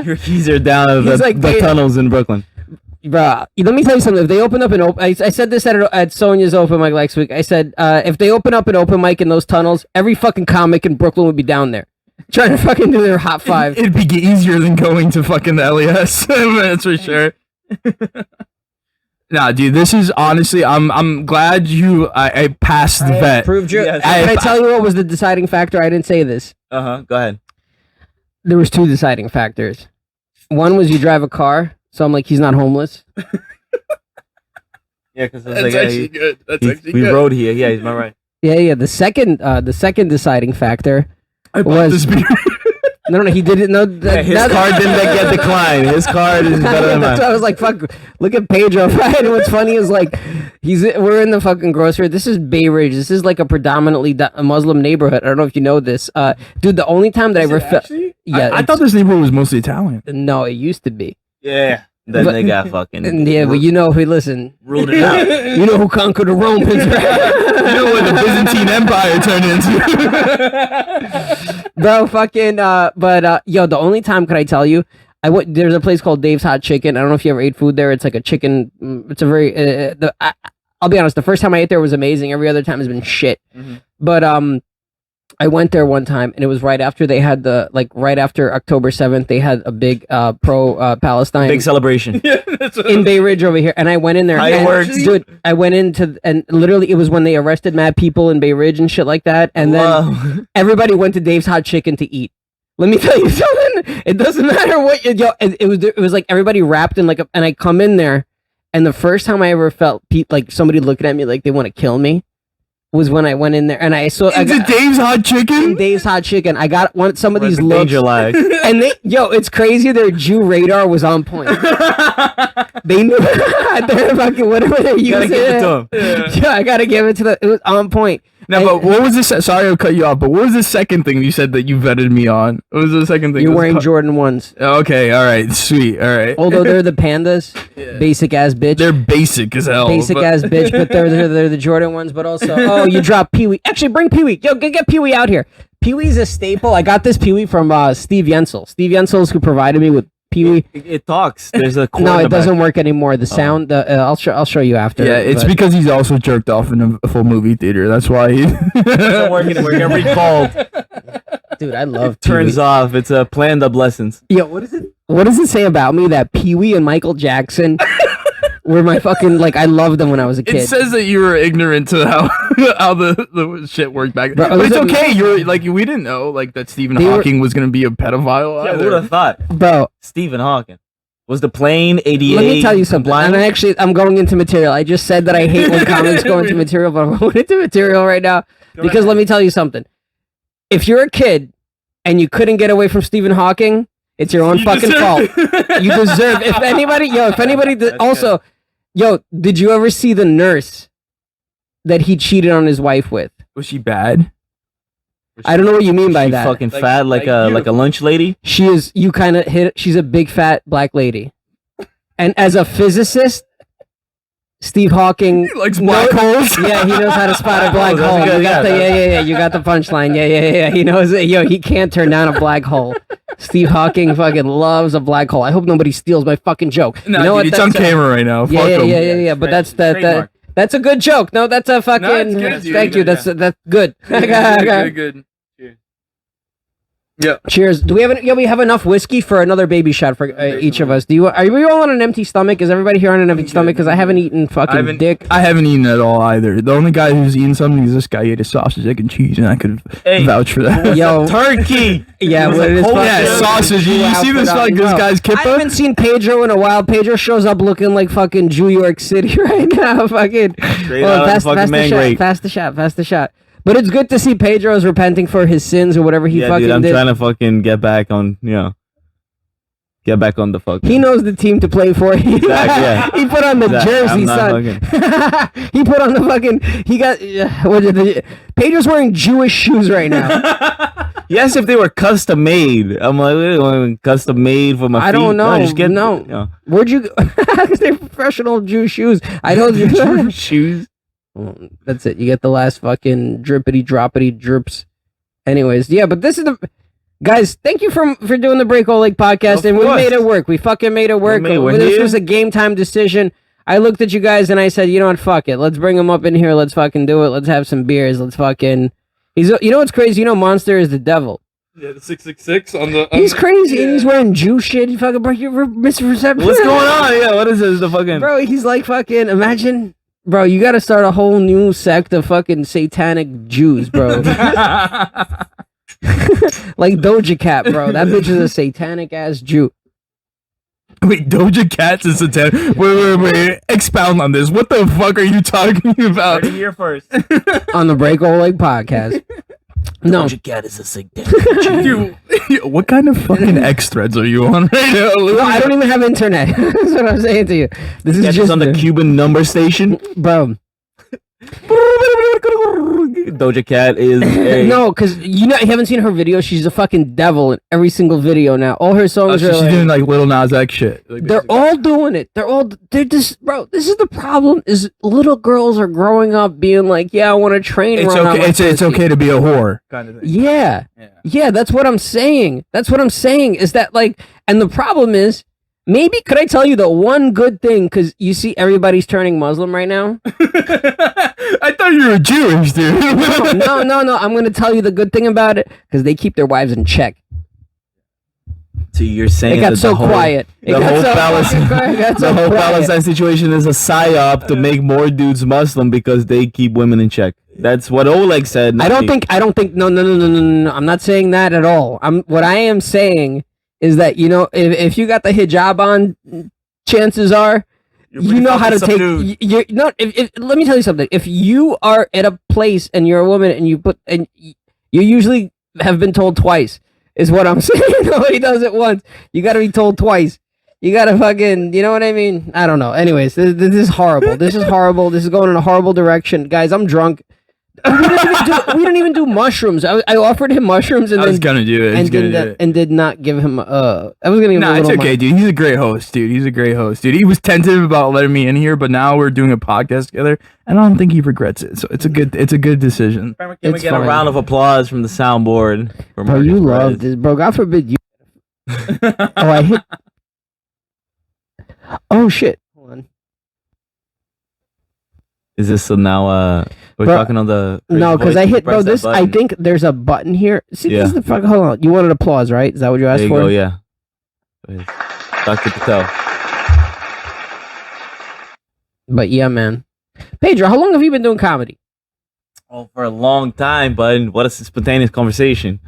Your keys are down at He's the, like, the tunnels in Brooklyn. Bruh, let me tell you something. If they open up I said this at Sonia's open mic last week. I said, if they open up an open mic in those tunnels, every fucking comic in Brooklyn would be down there trying to fucking do their hot five. It'd be easier than going to fucking the LES. That's for sure. Nah, dude, this is honestly, I'm glad I passed the vet. Proved your. Yes. Can I tell you what was the deciding factor? I didn't say this. Go ahead. There was two deciding factors. One was you drive a car, so I'm like, he's not homeless. Yeah, because That's actually good. That's actually we good. rode here. Yeah, he's my right. Yeah. The second deciding factor I bought was this beer. no, he didn't know. His card didn't get declined. His card is better than That's mine. why I was like, "Fuck!" Look at Pedro. Right? And what's funny is like, we're in the fucking grocery. This is Bay Ridge. This is like a predominantly Muslim neighborhood. I don't know if you know this, dude. The only time that I ever felt, yeah, I thought this neighborhood was mostly Italian. no, it used to be. Yeah. Then But- they got fucking. Yeah, but you know who? Listen, ruled it out. you know who conquered the Romans, right? You know what the Byzantine Empire turned into? Bro, fucking, yo, the only time could I tell you, there's a place called Dave's Hot Chicken. I don't know if you ever ate food there. It's like a chicken. It's a very, I'll be honest. The first time I ate there was amazing. Every other time has been shit. Mhm. But I went there one time, and it was right after they had right after October 7th, they had a big pro Palestine Big celebration. Yeah, that's what in Bay Ridge over here, and I went in there. And, Fireworks. dude, I went into, and literally it was when they arrested mad people in Bay Ridge and shit like that, and then Wow. everybody went to Dave's Hot Chicken to eat. Let me tell you something. It doesn't matter what it was like everybody wrapped in and I come in there, and the first time I ever felt like somebody looking at me like they want to kill me was when I went in there, and I got Dave's Hot Chicken? Dave's Hot Chicken. I got some of these looks, Danger lies. and it's crazy. Their Jew radar was on point. They knew they're fucking whatever they're You gotta using. give it to him. Yeah, I gotta give it to them. It was on point. Now, but what was this? Sorry to cut you off, but what was the second thing you said that you vetted me on? What was the second thing? You're Was wearing Jordan 1s. Okay, all right, sweet, all right. Although they're the pandas, basic ass bitch. They're basic as hell. Basic but- ass bitch, but they're the Jordan ones. But also, you drop Pee Wee. Actually, bring Pee Wee. Yo, get Pee Wee out here. Pee Wee's a staple. I got this Pee Wee from Steve Yensel. Steve Yensel's who provided me with Pee Wee. It talks. There's a cord No, in the it back. doesn't work anymore. The sound. I'll show you after. Yeah, it's but- because he's also jerked off in a full movie theater. That's why he. It doesn't work anymore. Get recalled. dude, I love Pee Turns Wee. off. It's a planned obsolescence. Yo, what is it? What does it say about me that Pee Wee and Michael Jackson were my fucking I loved them when I was a kid. It says that you were ignorant to how the shit worked back Bro, then. But it's listen- okay. You're we didn't know that Stephen They were- Hawking was gonna be a pedophile. Yeah, who either. would have thought? Bro, Stephen Hawking. Was the plane 88? let me tell you something. blind? And I'm going into material. I just said that I hate when comics go into material, but I'm going into material right now because let me tell you something. If you're a kid and you couldn't get away from Stephen Hawking, it's your own You fucking deserve- fault. You deserve. If anybody, That's also, did you ever see the nurse that he cheated on his wife with? Was she bad? I don't know what you mean by She that. fucking Like- fat like a beautiful. lunch lady. She is. You kind of hit. She's a big fat black lady, and as a physicist, Steve Hawking He likes black holes. Yeah, he knows how to spot a black That's hole. good, You got yeah, yeah. You got the punchline. Yeah. He knows it. Yo, he can't turn down a black hole. Steve Hawking fucking loves a black hole. I hope nobody steals my fucking joke. No, you know dude, it's on That's- camera right now. Yeah, Fuck 'em. yeah. But that's Trademark. that's a good joke. No, that's a fucking. No, it's good, dude. Thank you. Yeah. That's good. Good. Yeah. Cheers. Do we have? We have enough whiskey for another baby shot for each of us. Are we all on an empty stomach? Is everybody here on an empty stomach? Because I haven't eaten fucking dick. I haven't eaten at all either. The only guy who's eaten something is this guy. He ate a sausage, egg, and cheese, and I could Hey. vouch for that. Yo, Turkey. yeah, It was what a it is? cold- fucking- Yeah, sausage. You see outfit this on. like this No. guy's I haven't kippa? seen Pedro in a while. Pedro shows up looking like fucking New York City right now. Fucking Straight out of fucking man great. fast the shot. But it's good to see Pedro is repenting for his sins or whatever he Yeah, fucking dude, I'm did. trying to fucking get back on, get back on the fucking. He knows the team to play for. Exactly, yeah. He put on the Exactly, jersey, I'm not son. He put on the fucking. He got. What did the? Pedro's wearing Jewish shoes right now. Yes, if they were custom made. I'm like, wait, wait, custom made for my feet. I don't know. Just get, No. Where'd you? Because they're professional Jew shoes. I know. shoes. That's it. You get the last fucking drippity droppity drips. Anyways, yeah, but this is the guys. Thank you for doing the Break All Lake podcast, Of and we course. made it work. We fucking made it work. We're This here. was a game time decision. I looked at you guys and I said, you know what, fuck it. Let's bring him up in here. Let's fucking do it. Let's have some beers. Let's fucking. You know what's crazy? You know, Monster is the devil. Yeah, the 666 on the. He's crazy and he's wearing Jew shit. He fucking bro, you're misreception. What's going on? Yeah, what is this? The fucking. Bro, he's like fucking. Imagine. Bro, you gotta start a whole new sect of fucking satanic Jews, bro. Like Doja Cat, bro. That bitch is a satanic ass Jew. Wait, Doja Cat's a satanic. Wait. Expound on this. What the fuck are you talking about? Heard it here first. On the Break Old Leg podcast. No, Doja Cat is a satanic. Dude, what kind of fucking X threads are you on right now? no, I don't even have internet. That's what I'm saying to you. This is Cat's just on the Cuban number station. bro. Doja Cat is a No, because you haven't seen her video. She's a fucking devil in every single video now. All her Oh, songs so are she's like, doing like Little Nas X shit. Like, they're all doing it. They're just, bro. This is the problem. Is little girls are growing up being like, yeah, I want to train. it's run on okay. my It's pussy. okay to be a whore. Kind of thing. Yeah. That's what I'm saying. That's what I'm saying. Is that like, and the problem is, maybe could I tell you the one good thing? Because you see, everybody's turning Muslim right now. I thought you were Jewish, dude. No. I'm gonna tell you the good thing about it because they keep their wives in check. So you're saying It got that so the whole, quiet. The whole Palestine. Palestine situation is a psyop to make more dudes Muslim because they keep women in check. That's what Oleg said. I don't think. No. I'm not saying that at all. What I am saying is that if you got the hijab on, chances are you know how to take. You're not. Let me tell you something. If you are at a place and you're a woman and you usually have been told twice. Is what I'm saying. Nobody does it once. You got to be told twice. You got to fucking, you know what I mean? I don't know. Anyways, this is horrible. This is horrible. This is going in a horrible direction. Guys, I'm drunk. We didn't even do mushrooms. I offered him mushrooms and I was gonna do it. and did not give him. I was gonna give him. Nah, it's okay, dude. He's a great host, dude. He's a great host, dude. He was tentative about letting me in here, but now we're doing a podcast together, and I don't think he regrets it. So it's a good decision. Can we It's get a fine. round of applause from the soundboard? For Bro, Markus you Perez? love this, bro. God forbid you. I hit. Oh shit! Hold on. Is this so now? We're Bro, talking on the No, because I hit, bro. Press that This I button. think there's a button here. See, Yeah. this is the fuck. Hold on. You wanted applause, right? Is that what you asked There you for? go. Yeah. Go ahead. Dr. Patel. But yeah, man. Pedro, how long have you been doing comedy? Oh, for a long time, bud. What a spontaneous conversation.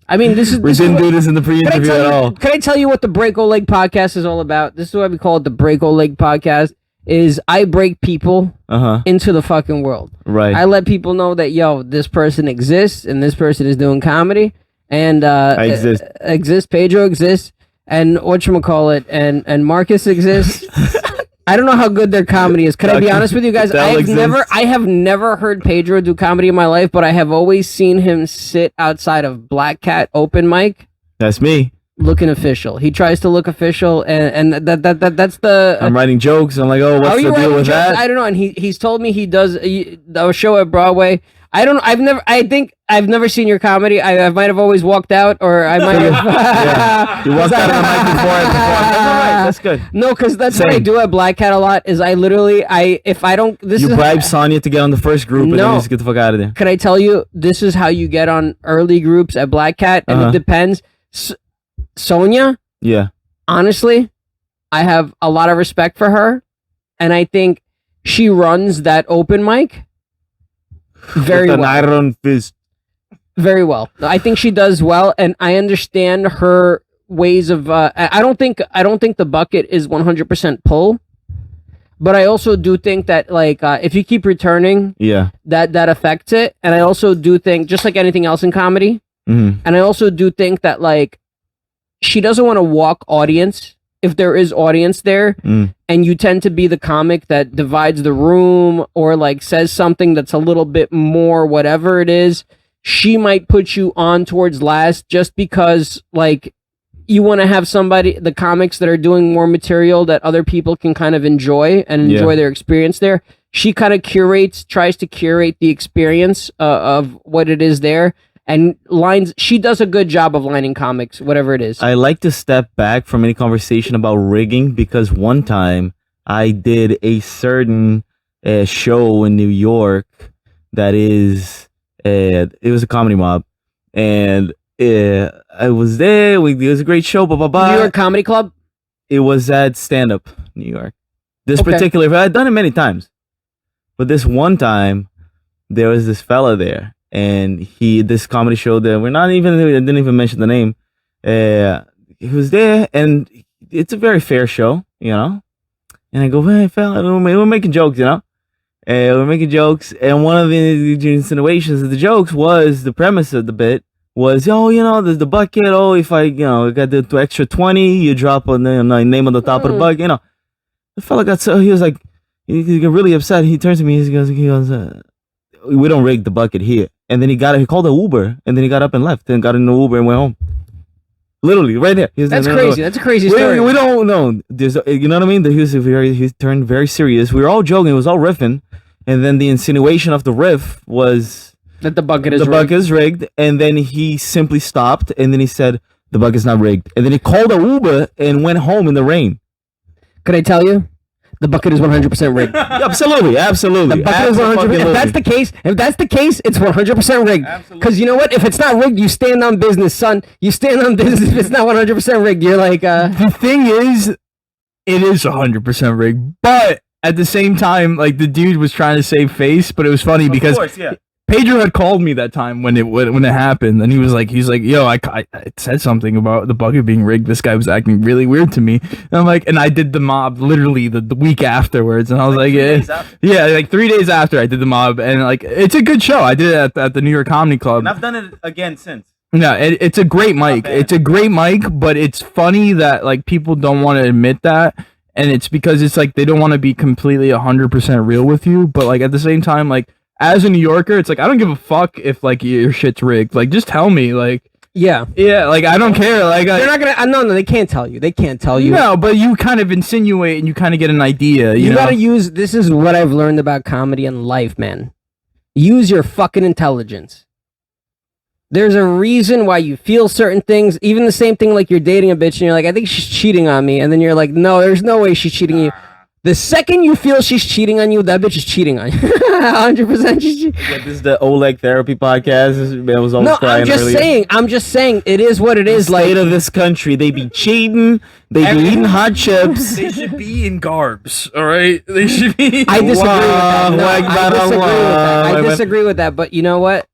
I mean, this is. We This is didn't what, do this in the pre-interview at all. Can I tell you what the Break O Leg podcast is all about? This is why we call it the Break O Leg podcast. Is I break people into the fucking world. Right. I let people know that this person exists and this person is doing comedy and I exist. Pedro exists and whatchamacallit and Markus exists. I don't know how good their comedy is. Can I be honest with you guys? I have never heard Pedro do comedy in my life, but I have always seen him sit outside of Black Cat open mic That's me. looking official. He tries to look official and that's the I'm writing jokes. I'm like, oh, what's the deal with that? I don't know. And he's told me he does a show at Broadway. I think I've never seen your comedy. I might have always walked out, or I might have. Yeah. You walked out on the mic before. That's all right. That's good. No, because that's what I Same. do at Black Cat a lot. Is I literally if I don't You bribe Sonya to get on the first group, and then No. you just get the fuck out of there. Can I tell you? This is how you get on early groups at Black Cat, and it depends. Sonia, Yeah. honestly, I have a lot of respect for her, and I think she runs that open mic very With an well. iron fist. Very well. I think she does well, and I understand her ways of. I don't think the bucket is 100% pull, but I also do think that if you keep returning, Yeah. that affects it. And I also do think, just like anything else in comedy, Mm-hmm. and I also do think that she doesn't want to walk audience if there is audience there, and you tend to be the comic that divides the room or says something that's a little bit more whatever it is. She might put you on towards last just because you want to have the comics that are doing more material that other people can kind of enjoy and enjoy their experience there. She kind of tries to curate the experience of what it is there. And she does a good job of lining comics, whatever it is. I like to step back from any conversation about rigging because one time I did a certain show in New York that is, it was a comedy mob, and I was there. It was a great show. Blah blah blah. New York Comedy Club. It was at Stand Up New York. This Okay. particular, I've done it many times, but this one time there was this fella there. And this comedy show that I didn't even mention the name. He was there, and it's a very fair show, you know. And I go, hey, fella, we're making jokes, you know. And we're making jokes, and one of the insinuations of the jokes was the premise of the bit was, oh, you know, there's the bucket. Oh, if I, you know, got the extra 20, you drop on the name on the top of the bucket. You know, the fella got so he was like, he got really upset. He turns to me, he goes, we don't rig the bucket here. And then he called an Uber, and then he got up and left, and got in the Uber and went home. Literally, right there. That's crazy. That's a crazy story. We don't know. There's, you know what I mean? He turned very serious. We were all joking. It was all riffing. And then the insinuation of the riff was that the bucket is bucket is rigged. And then he simply stopped. And then he said, the bucket's not rigged. And then he called an Uber and went home in the rain. Could I tell you? The bucket is 100% rigged. Absolutely. The bucket is 100%. If that's the case, it's 100% rigged. Because you know what? If it's not rigged, you stand on business, son. You stand on business. If it's not 100% rigged, you're like. The thing is, it is 100% rigged, but at the same time, like the dude was trying to save face, but it was funny because Pedro had called me that time when it happened, and he was like, yo, I said something about the bucket being rigged. This guy was acting really weird to me, and I'm like, and I did the mob literally the week afterwards, and I was like yeah, like 3 days after I did the mob, and like it's a good show. I did it at the New York Comedy Club, and I've done it again since. No, it's a great mic. It's a great mic, but it's funny that like people don't want to admit that. And it's because it's like they don't want to be completely 100% real with you, but like at the same time, like as a New Yorker, it's like I don't give a fuck if like your shit's rigged. Like just tell me, like yeah, like I don't care. Like they're not gonna. No, they can't tell you. They can't tell you. No, but you kind of insinuate and you kind of get an idea. You gotta use. This is what I've learned about comedy and life, man. Use your fucking intelligence. There's a reason why you feel certain things. Even the same thing like you're dating a bitch and you're like, I think she's cheating on me. And then you're like, no, there's no way she's cheating on you. The second you feel she's cheating on you, that bitch is cheating on you. 100% she's cheating. Yeah, this is the Oleg therapy podcast. It was almost I'm just saying, it is what it is. The state of this country, they be cheating, they be eating hot chips. They should be in garbs, all right? They should be. I disagree with that. I disagree with that, but you know what?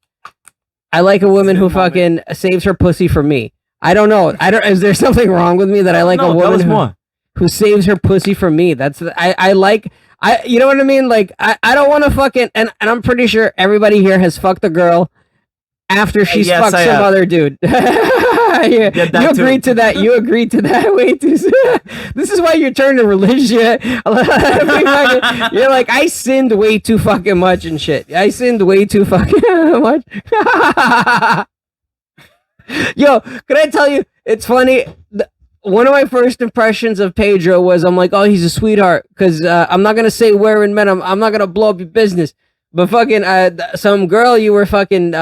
I like a woman who fucking saves her pussy for me. I don't know. Is there something wrong with me that I like a woman who saves her pussy for me? That's I like. You know what I mean? Like I don't want to fucking and I'm pretty sure everybody here has fucked a girl after she's fucked some other dude. You agreed to that. You agreed to that. Wait, this is why you're turning religious. You're like, I sinned way too fucking much and shit. I sinned way too fucking much. Yo, can I tell you? It's funny. One of my first impressions of Pedro was, I'm like, oh, he's a sweetheart. Because I'm not gonna say where and when. I'm not gonna blow up your business. But fucking some girl you were fucking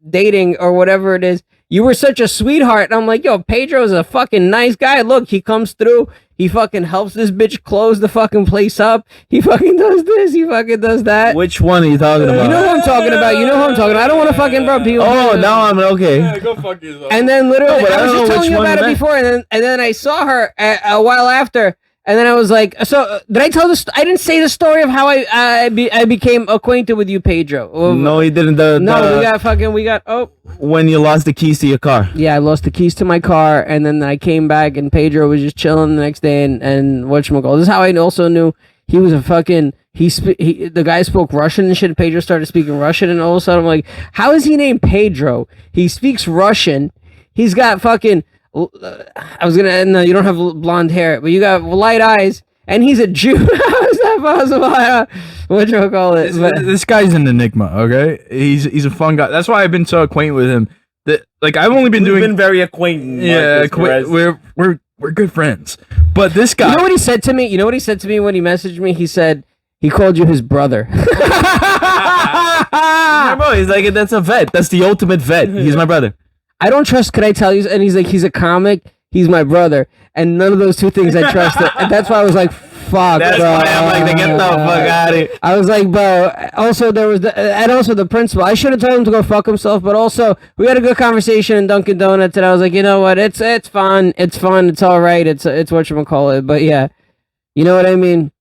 dating or whatever it is. You were such a sweetheart. And I'm like, yo, Pedro's a fucking nice guy. Look, he comes through. He fucking helps this bitch close the fucking place up. He fucking does this. He fucking does that. Which one are you talking about? You know who I'm talking about. You know who I'm talking about. I don't want to fucking rub people. Oh, now I'm okay. Yeah, go fuck yourself. And then literally, I was just telling you about it before. And then I saw her a while after. And then I was like, so did I tell this? I didn't say the story of how I became acquainted with you, Pedro. No, he didn't. We got. When you lost the keys to your car. Yeah, I lost the keys to my car, and then I came back, and Pedro was just chilling the next day, and whatchamacallit. This is how I also knew he was a fucking. The guy spoke Russian and shit. Pedro started speaking Russian, and all of a sudden I'm like, how is he named Pedro? He speaks Russian. He's got fucking. I was gonna. No, you don't have blonde hair, but you got light eyes, and he's a Jew. How is that possible? Whatchamacallit? This guy's an enigma. Okay, he's a fun guy. That's why I've been so acquainted with him. That like I've only been been very acquainted. Yeah, we're good friends. But this guy. You know what he said to me? You know what he said to me when he messaged me? He said he called you his brother. Bro, he's like, that's a vet. That's the ultimate vet. He's my brother. I don't trust, could I tell you? And he's like, he's a comic, he's my brother. And none of those two things I trusted. And that's why I was like, fuck, that's bro. Why I'm like, get the fuck out of here. I was like, bro, also there was the principal. I should have told him to go fuck himself, but also we had a good conversation in Dunkin' Donuts, and I was like, you know what, it's fun, it's all right, it's whatchamacallit, but yeah, you know what I mean?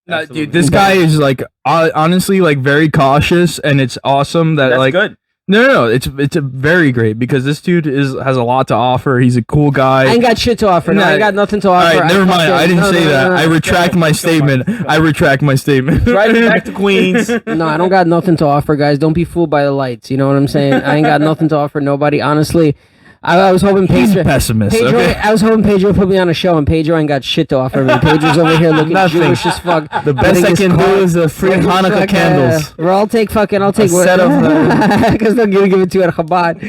No, dude, this guy is like honestly like very cautious, and it's awesome that that's like good. No. It's a very great because this dude has a lot to offer. He's a cool guy. I ain't got shit to offer. No, I ain't got nothing to All offer. right, never mind. I didn't say that. I retract my statement. I retract my statement. Driving back to Queens. No, I don't got nothing to offer, guys. Don't be fooled by the lights. You know what I'm saying? I ain't got nothing to offer nobody. Honestly, I was hoping He's Pedro. a pessimist. Pedro, Okay. I was hoping Pedro would put me on a show, and Pedro ain't got shit to offer me. Pedro's over here looking Nothing. Jewish as fuck. The best I can do is free Hanukkah candles. Well, I'll take I'll take A set of because they'll give it to you at Chabad.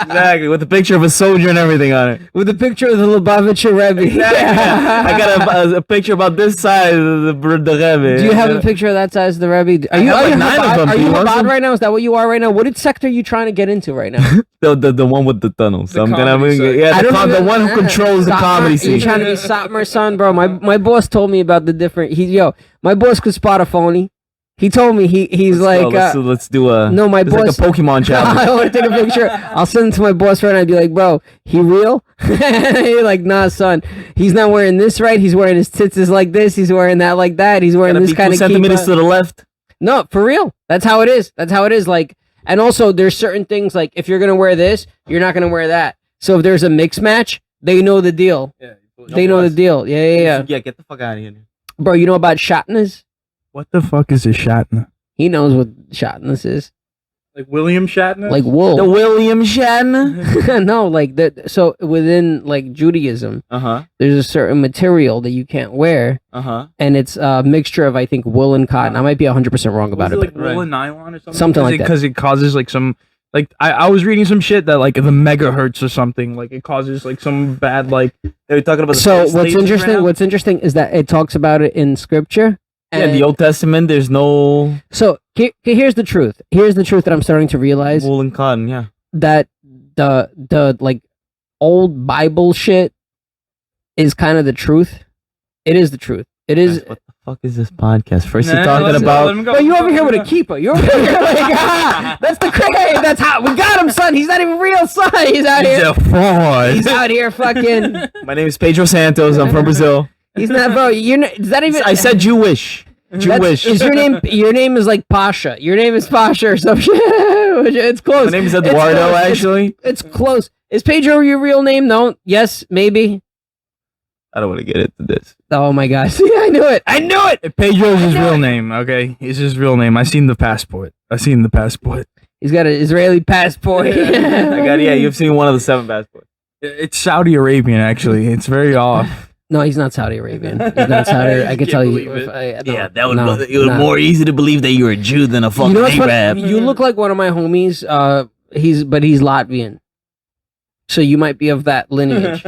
Exactly, with the picture of a soldier and everything on it. With a picture of the Lubavitcher Rebbe. I got a picture about this size of the Rebbe. Do you have a picture of that size of the Rebbe? Are you have like 9 of Chabad? them. Are Do you you want Chabad some? right now? Is that what you are right now? What sector are you trying to get into right now? The one with the tunnels. The comedy side. Yeah, I don't the even- one who controls the Satmar, comedy You're scene. trying to be Satmar, son, bro. My boss told me about the different. My boss could spot a phony. He told me he's Let's do a no, my it's boss. like a Pokemon challenge. I want to take a picture. I'll send it to my boss right now. I'd be like, bro, he real? He's like, nah, son. He's not wearing this right. He's wearing his tits is like this. He's wearing that like that. He's wearing Gotta this be kind 2 of centimeters to the left. No, for real. That's how it is. That's how it is. Like, and also there's certain things like if you're gonna wear this, you're not gonna wear that. So if there's a mix match, they know the deal. Yeah, They know the deal. Yeah. Yeah, get the fuck out of here. Bro, you know about Shatnez? What the fuck is a Shatner? He knows what Shatnez is. Like William Shatner? Like wool. The William Shatner. No, like that. So within like Judaism, there's a certain material that you can't wear, and it's a mixture of I think wool and cotton. I might be 100% wrong about it. Like but- wool and nylon or something? Something like that. Because it causes like some like I was reading some shit that like the megahertz or something like it causes like some bad like They were talking about the So sex what's slaves interesting? around? What's interesting is that it talks about it in scripture. Yeah, in the Old Testament, there's no So here's the truth. Here's the truth that I'm starting to realize wool and cotton. Yeah, that the like old Bible shit is kind of the truth. It is the truth. It is. Guys, what the fuck is this podcast? First, you're Nah, talking let about. him go. But you over here with a keeper. You're over here like, that's the crazy. That's how we got him, son. He's not even real, son. He's out He's here. a fraud. He's out here fucking. My name is Pedro Santos. I'm from Brazil. He's not, bro. You're not, is that even? I said Jewish. That's- Jewish. Is your name? Your name is like Pasha. Your name is Pasha or some shit. It's close. My name is It's Eduardo. close. Actually, It's close. Is Pedro your real name? No. Yes. Maybe. I don't want to get into this. Oh my gosh. Yeah, I knew it. I knew it. Pedro's his real name, okay? It's his real name. I seen the passport. He's got an Israeli passport. I got you've seen one of the 7 passports. It's Saudi Arabian, actually. It's very off. No, he's not Saudi Arabian. He's not Saudi. I can Can't tell you. believe it. It was more easy to believe that you're a Jew than a fucking You know what's funny? Arab. You look like one of my homies. He's Latvian, so you might be of that lineage.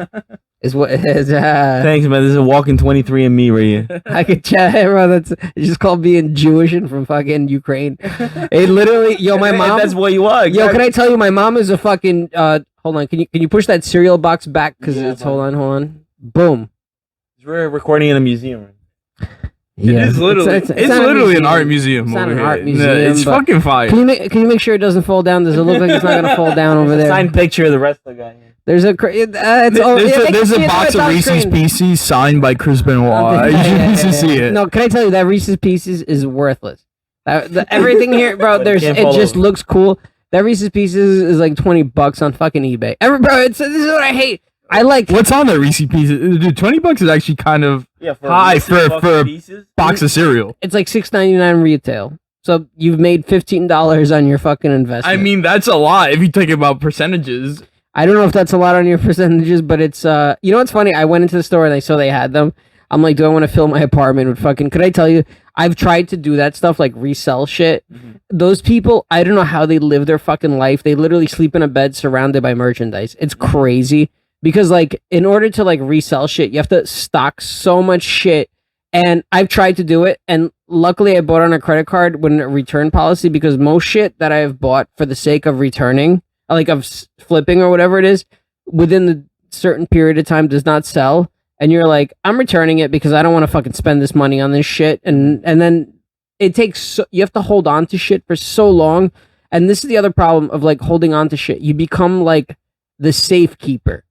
Is what it is. Thanks, man. This is a walking 23andMe right here. I could tell, bro. It's just called being Jewish and from fucking Ukraine. It literally, yo, my mom. That's what you are. Yo, can I tell you, my mom is a fucking. Hold on, can you push that cereal box back? Cause it's hold on. Boom. We're recording in a museum. Yeah, It's literally, it's not a literally an museum. art museum. It's not over an here. art Yeah, museum, it's but- fucking fire. Can you make sure it doesn't fall down? Does it look like it's not gonna fall down over there? Signed picture of the wrestler guy. There's a There's a box of Reese's Pieces signed by Chris Benoit. You should see it. No, can I tell you that Reese's Pieces is worthless. Everything here, bro. But it can't It fall just over. looks cool. That Reese's Pieces is like $20 on fucking eBay. Bro, this is what I hate. I like. What's on the Reese's Pieces? Dude, $20 is actually kind of high for a box of cereal. It's like $6.99 retail. So you've made $15 on your fucking investment. I mean, that's a lot if you think about percentages. I don't know if that's a lot on your percentages, but it's you know what's funny? I went into the store and I saw they had them. I'm like, do I want to fill my apartment with fucking? Could I tell you? I've tried to do that stuff like resell shit. Those people, I don't know how they live their fucking life. They literally sleep in a bed surrounded by merchandise. It's crazy because like in order to like resell shit, you have to stock so much shit. And I've tried to do it, and luckily I bought on a credit card with a return policy because most shit that I've bought for the sake of returning, like of flipping or whatever it is, within the certain period of time does not sell. And you're like, I'm returning it because I don't want to fucking spend this money on this shit. And then it takes, you have to hold on to shit for so long. And this is the other problem of like holding on to shit. You become like the safekeeper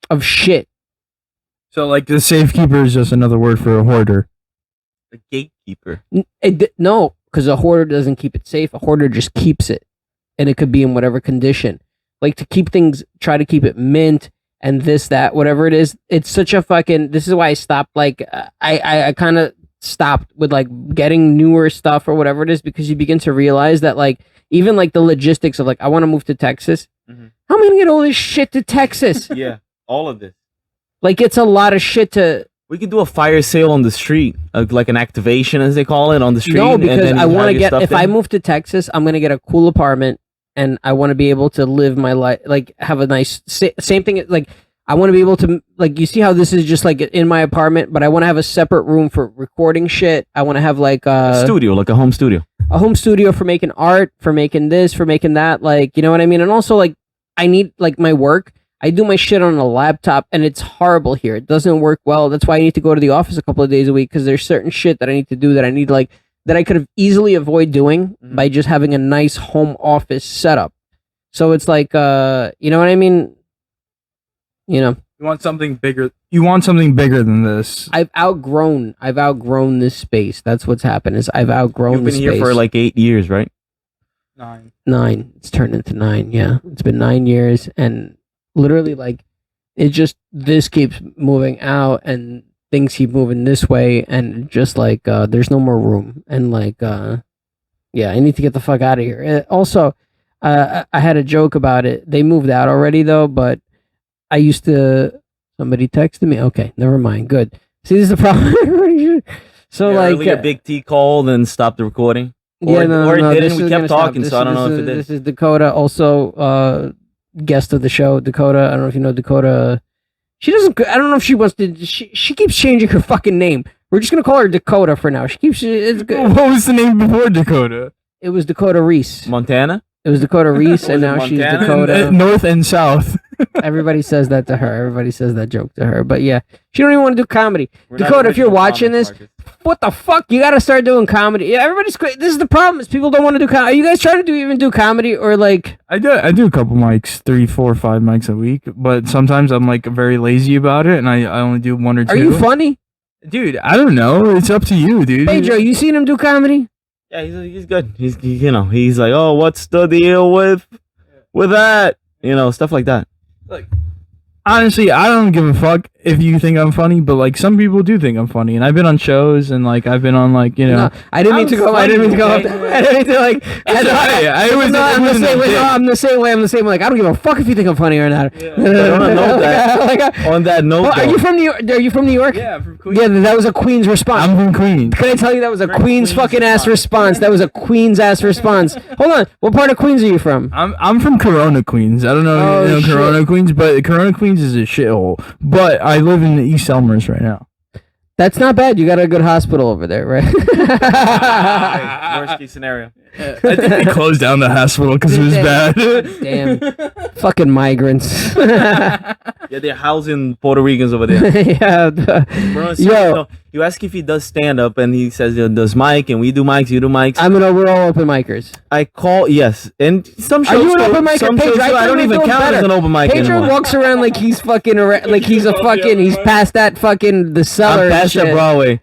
of shit. So, like, the safekeeper is just another word for a hoarder. The gatekeeper. No, because a hoarder doesn't keep it safe. A hoarder just keeps it. and it could be in whatever condition. Like to keep things, try to keep it mint and this, that, whatever it is. It's such a fucking. This is why I stopped. Like I kind of stopped with like getting newer stuff or whatever it is, because you begin to realize that like even like the logistics of like I want to move to Texas. How am I gonna get all this shit to Texas? Yeah, all of this. Like it's a lot of shit to. We could do a fire sale on the street, like an activation as they call it on the street. No, and because then I you want have to your get. stuff If in. I move to Texas, I'm gonna get a cool apartment, and I want to be able to live my life, like have a nice. Same thing. Like I want to be able to, like you see how this is just like in my apartment, but I want to have a separate room for recording shit. I want to have like a studio, like a home studio. A home studio for making art, for making this, for making that. Like you know what I mean, and also like I need like my work. I do my shit on a laptop, and it's horrible here. It doesn't work well. That's why I need to go to the office a couple of days a week, because there's certain shit that I need to do that I need like that I could have easily avoid doing by just having a nice home office setup. So it's like, you know what I mean? You know, You want something bigger. You want something bigger than this. I've outgrown this space. That's what's happened. Is I've outgrown. You've been the here space. for like 8 years, right? 9. 9. It's turned into 9. Yeah, it's been 9 years, and literally like it just this keeps moving out, and things keep moving this way, and just like there's no more room, and like yeah, I need to get the fuck out of here. Also, I had a joke about it. They moved out already though, but I used to. Somebody texted me. Okay, never mind. Good. See, this is the problem. So Yeah, like earlier Big T called and stopped the recording. Yeah, no, or it this didn't. We is kept gonna stop. talking, This so I don't is- know this if it is- did. This is Dakota, also guest of the show. Dakota, I don't know if you know Dakota. She doesn't. I don't know if she wants to. She keeps changing her fucking name. We're just gonna call her Dakota for now. She keeps. It's good. What was the name before Dakota? It was Dakota Reese. Montana? It was Dakota Reese, and Was it now she's Montana? Dakota. North and South. Everybody says that to her. Everybody says that joke to her. But yeah, she don't even want to do comedy. We're not Dakota, if you're original watching comics, this, Marcus. what the fuck? You got to start doing comedy. Yeah, everybody's great. This is the problem. Is people don't want to do comedy. Are you guys trying to even do comedy or like? I do a couple mics, 3, 4, 5 mics a week, but sometimes I'm like very lazy about it, and I only do 1 or 2. Are you funny, Dude, I don't know. It's up to you, dude. Pedro? You seen him do comedy? Yeah, he's good. He's like, oh, what's the deal with that? You know, stuff like that. Honestly, I don't give a fuck if you think I'm funny, but like some people do think I'm funny, and I've been on shows and like I've been on like No, I didn't mean to go. I didn't mean to go up. I didn't mean to like. I'm the same way. No, I'm the same way. I'm the same way. Like I don't give a fuck if you think I'm funny or not. But on a note that, on that note, Are though, you from New York? Are you from New York? Yeah, I'm from Queens. Yeah, that was a Queen's response. I'm from Queens. Can I tell you that was a Queen's Queen's fucking ass response. response? That was a Queen's ass response. Hold on. What part of Queens are you from? I'm from Corona, Queens. I don't know Oh, if you know shit. Corona, Queens, but Corona, Queens is a shithole. But I live in East Elmhurst right now. That's not bad. You got a good hospital over there, right? Hey, worst case scenario. I think they closed down the hospital because it was bad. Damn. Fucking migrants. Yeah, they're housing Puerto Ricans over there. Yeah. Bro, Yo. you ask if he does stand up, and he says, does Mike, and we do mics, you do mics. We're all open micers. I call, yes, and some shows. Are you an do- open micer? some Pedro, shows do. I don't think even we're doing count as better. an open mic Pedro anymore. walks around like he's fucking like he's a fucking he's past that fucking the cellar. I'm and past shit. that Broadway.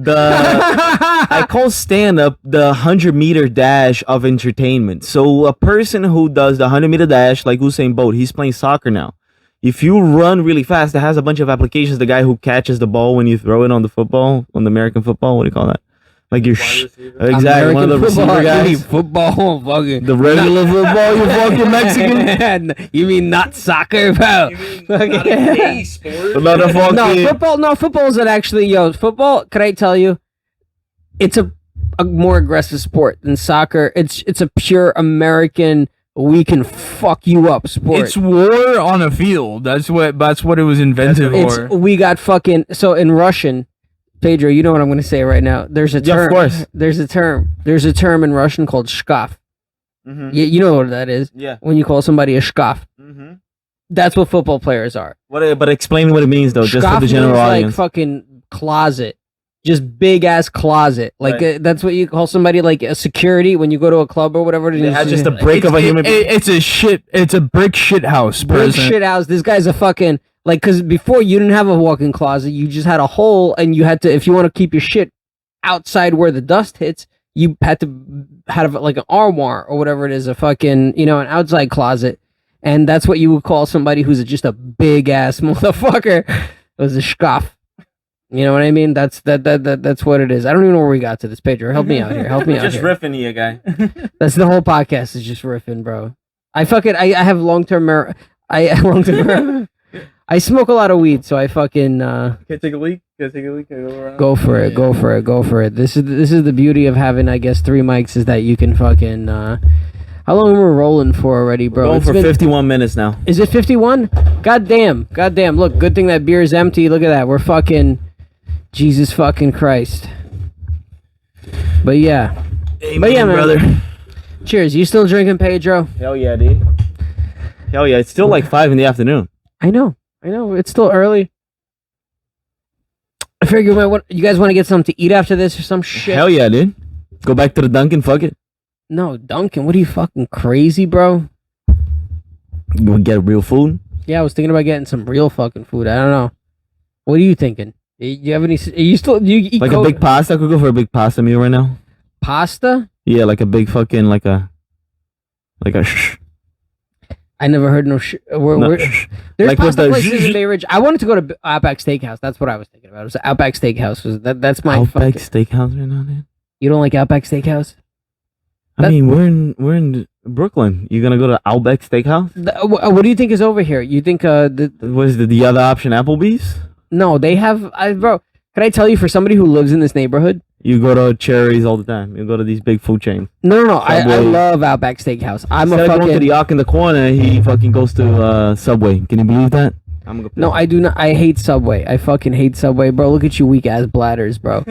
I call stand up the 100-meter dash of entertainment. So a person who does the 100-meter dash, like Usain Bolt, he's playing soccer now. If you run really fast, it has a bunch of applications. The guy who catches the ball when you throw it on the football, on the American football, what do you call that? Like your exactly one of the American receiver football, guys. Football, fucking The regular football, you fucking Mexican. You mean not soccer, bro? Another fucking. No, football. No, football is actually football. Can I tell you, it's a more aggressive sport than soccer. It's a pure American. We can fuck you up sport. It's war on a field. That's what it was invented for. We got fucking so in Russian. Pedro, you know what I'm going to say right now. There's a term. Yeah, of course. There's a term in Russian called shkaf. Mhm. You know what that is. Yeah. When you call somebody a shkaf. Mm-hmm. That's what football players are. But explain what it means though, just Shkaf for the general means audience. like fucking closet. Just big ass closet. Like Right. that's what you call somebody like a security when you go to a club or whatever. They had just a break of a human being. It's a brick shit house. brick person. shit house. This guy's a fucking like because before you didn't have a walk-in closet, you just had a hole, and you had to if you want to keep your shit outside where the dust hits, you had to have like an armoire or whatever it is, a fucking, you know, an outside closet. And that's what you would call somebody who's just a big ass motherfucker. It was a schkaff. You know what I mean? That's what it is. I don't even know where we got to this, Pedro. Help me out here. Help me out Just here. riffing here, guy. That's the whole podcast is just riffing, bro. I have long-term I smoke a lot of weed, so I fucking Can I take a leak? Can I take a leak? Can I go around? go for it. Go for it. Go for it. This is the beauty of having, I guess, 3 mics is that you can fucking how long we're rolling for already, bro? Going It's for been- 51 minutes now. Is it 51? Goddamn. Look, good thing that beer is empty. Look at that. We're fucking Jesus fucking Christ. But yeah. But yeah, man. brother. Cheers. You still drinking, Pedro? Hell yeah, dude. Hell yeah. It's still like 5 in the afternoon. I know. It's still early. I figure you guys want to get something to eat after this or some shit. Hell yeah, dude. Go back to the Dunkin', fuck it. No, Duncan, what are you fucking crazy, bro? Go get real food. Yeah, I was thinking about getting some real fucking food. I don't know. What are you thinking? You have any? Do you eat Like a big pasta. I could go for a big pasta meal right now. pasta? Yeah, like a big fucking, like a shh. I never heard no. No, There's like with pasta the places in Bay Ridge. I wanted to go to Outback Steakhouse. That's what I was thinking about. It was Outback Steakhouse. That's my Outback fucking. Steakhouse right now, dude. You don't like Outback Steakhouse? I mean, we're in Brooklyn. You gonna go to Outback Steakhouse? What do you think is over here? You think What is the other option? Applebee's? No, they have. Bro, can I tell you, for somebody who lives in this neighborhood? You go to Cherries all the time. You go to these big food chains. No. I Subway. love Outback Steakhouse. I'm Instead a of going to fucking. the Yak in the corner, he fucking goes to Subway. Can you believe that? I'm gonna No, I do not. I hate Subway. I fucking hate Subway, bro. Look at you, weak ass bladders, bro.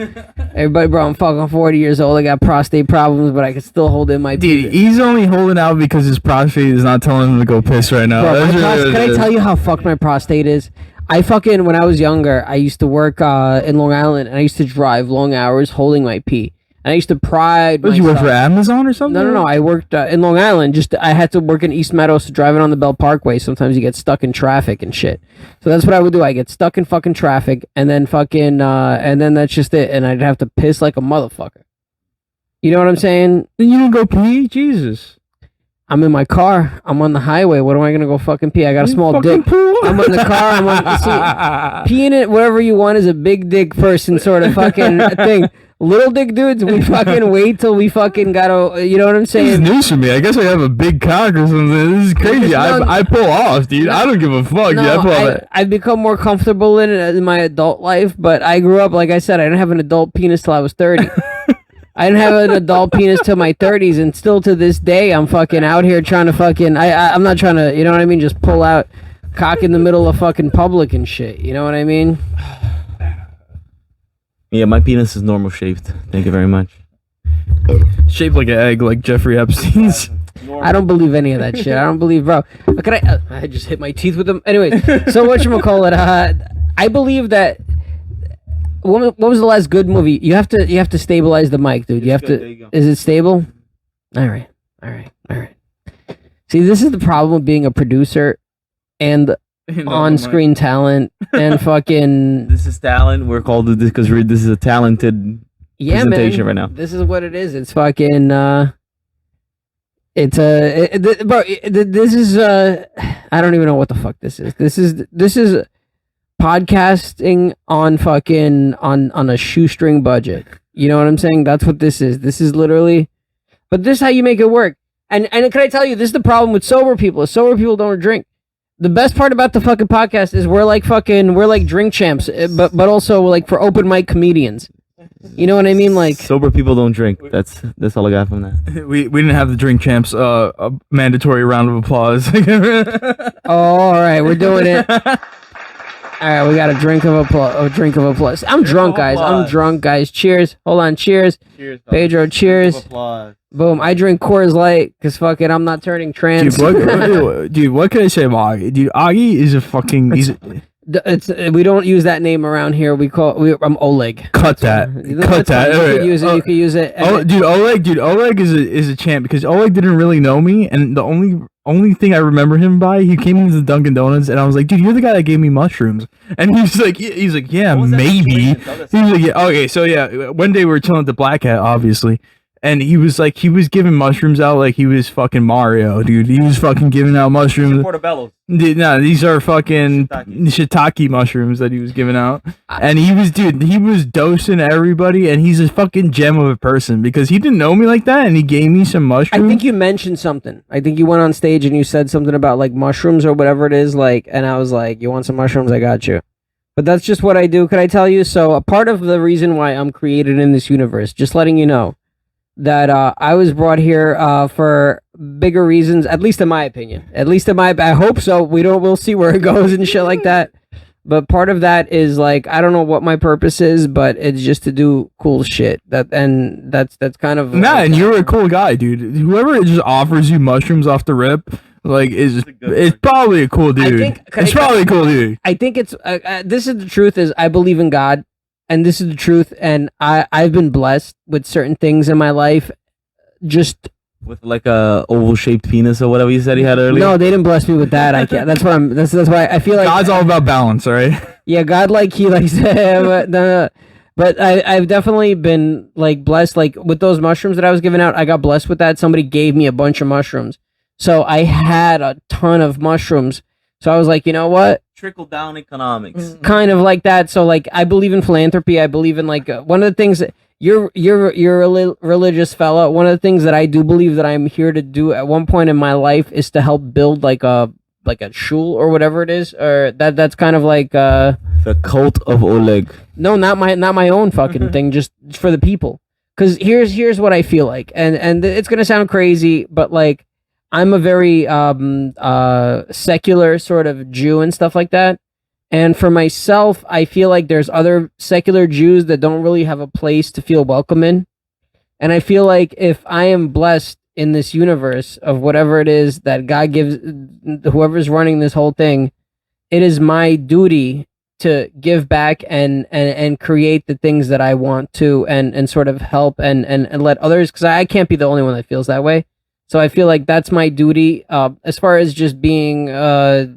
Everybody, bro, I'm fucking 40 years old. I got prostate problems, but I can still hold in my. Dude, he's only holding out because his prostate is not telling him to go piss right now. Bro, can I tell you how fucked my prostate is? I fucking, when I was younger, I used to work in Long Island, and I used to drive long hours holding my pee. And I used to pride Did you work for myself- Amazon or something? No. I worked in Long Island. Just I had to work in East Meadows, driving on the Bell Parkway. Sometimes you get stuck in traffic and shit. So that's what I would do. I get stuck in fucking traffic, and then fucking, and then that's just it. And I'd have to piss like a motherfucker. You know what I'm saying? Then you didn't go pee? Jesus. I'm in my car. I'm on the highway. What am I gonna go fucking pee? I got a small dick. I'm in the car. I'm on. See, peeing it, whatever you want, is a big dick person sort of fucking thing. Little dick dudes, we fucking wait till we fucking gotta. You know what I'm This is saying? news for me. I guess I have a big cock or something. This is crazy. No, I pull off, dude. I don't give a fuck. dude. I pull off. I've become more comfortable in it in my adult life, but I grew up, like I said, I didn't have an adult penis till I was 30. I didn't have an adult penis till my 30s, and still to this day, I'm fucking out here trying to fucking. I'm not trying to, you know what I mean? Just pull out cock in the middle of fucking public and shit. You know what I mean? Yeah, my penis is normal shaped. Thank you very much. Shaped like an egg, like Jeffrey Epstein's. I don't believe any of that shit. I don't believe, bro. Can I just hit my teeth with them. Anyways, so whatchamacallit, I believe that. What was the last good movie? You have to stabilize the mic, dude. You have good, there to. you go. Is it stable? All right. See, this is the problem with being a producer and on-screen talent and fucking. This is talent. We're called this because this is a talented Yeah, presentation man. right now. This is what it is. It's fucking. It's bro. This is I don't even know what the fuck this is. This is podcasting on fucking on a shoestring budget. You know what I'm saying? That's what this is. This is literally. But this is how you make it work. And can I tell you, this is the problem with sober people. Sober people don't drink. The best part about the fucking podcast is we're like drink champs, but also like for open mic comedians. You know what I mean? Like Sober people don't drink. That's all I got from that. We didn't have the drink champs a mandatory round of applause. oh, all right, we're doing it. All right, we got a drink of applause. I'm drunk, guys. I'm drunk, guys. Cheers. Hold on. Cheers. Cheers, Pedro, cheers. Boom. I drink Coors Light because fucking I'm not turning trans. Dude, what can I say about Augie? Dude, Augie is a fucking. We don't use that name around here. I'm Oleg. Cut that. Cut that. You could use it. You could use it. Oh, dude, Oleg is a champ because Oleg didn't really know me, and the only thing I remember him by, he came into the Dunkin' Donuts, and I was like, dude, you're the guy that gave me mushrooms, and he's like, yeah, maybe. He was like, yeah, okay, so yeah, one day we were chilling at the Black Hat, obviously, and he was giving mushrooms out like he was fucking Mario, dude. He was fucking giving out mushrooms. Portobellos. No, these are fucking shiitake mushrooms that he was giving out. And he was dosing everybody, and he's a fucking gem of a person because he didn't know me like that, and he gave me some mushrooms. I think you mentioned something. I think you went on stage and you said something about like mushrooms or whatever it is, like, and I was like, you want some mushrooms? I got you. But that's just what I do. Could I tell you? So a part of the reason why I'm created in this universe, just letting you know, that I was brought here for bigger reasons, at least in my opinion. I hope so. We'll see where it goes and shit like that. But part of that is like, I don't know what my purpose is, but it's just to do cool shit. That's kind of and you're a cool guy, dude. Whoever just offers you mushrooms off the rip, like, it's probably a cool dude. Probably a cool dude. I think it's this is the truth. Is I believe in God. And this is the truth, and I've been blessed with certain things in my life, just with like a oval shaped penis or whatever you said he had earlier. No, they didn't bless me with that. I can't. That's what I'm. That's why I feel like God's all about balance, right? Yeah, God, like he likes, but I've definitely been like blessed, like with those mushrooms that I was giving out. I got blessed with that. Somebody gave me a bunch of mushrooms, so I had a ton of mushrooms. So I was like, you know what? Trickle down economics. Kind of like that. So like, I believe in philanthropy. I believe in like one of the things that you're a religious fella. One of the things that I do believe that I'm here to do at one point in my life is to help build like a shul or whatever it is, or that's kind of like the cult of Oleg. No, not my own fucking thing. Just for the people. Because here's what I feel like, and it's gonna sound crazy, but like, I'm a very secular sort of Jew and stuff like that. And for myself, I feel like there's other secular Jews that don't really have a place to feel welcome in. And I feel like if I am blessed in this universe of whatever it is that God gives, whoever's running this whole thing, it is my duty to give back and create the things that I want to and sort of help and let others, because I can't be the only one that feels that way. So I feel like that's my duty, as far as just being a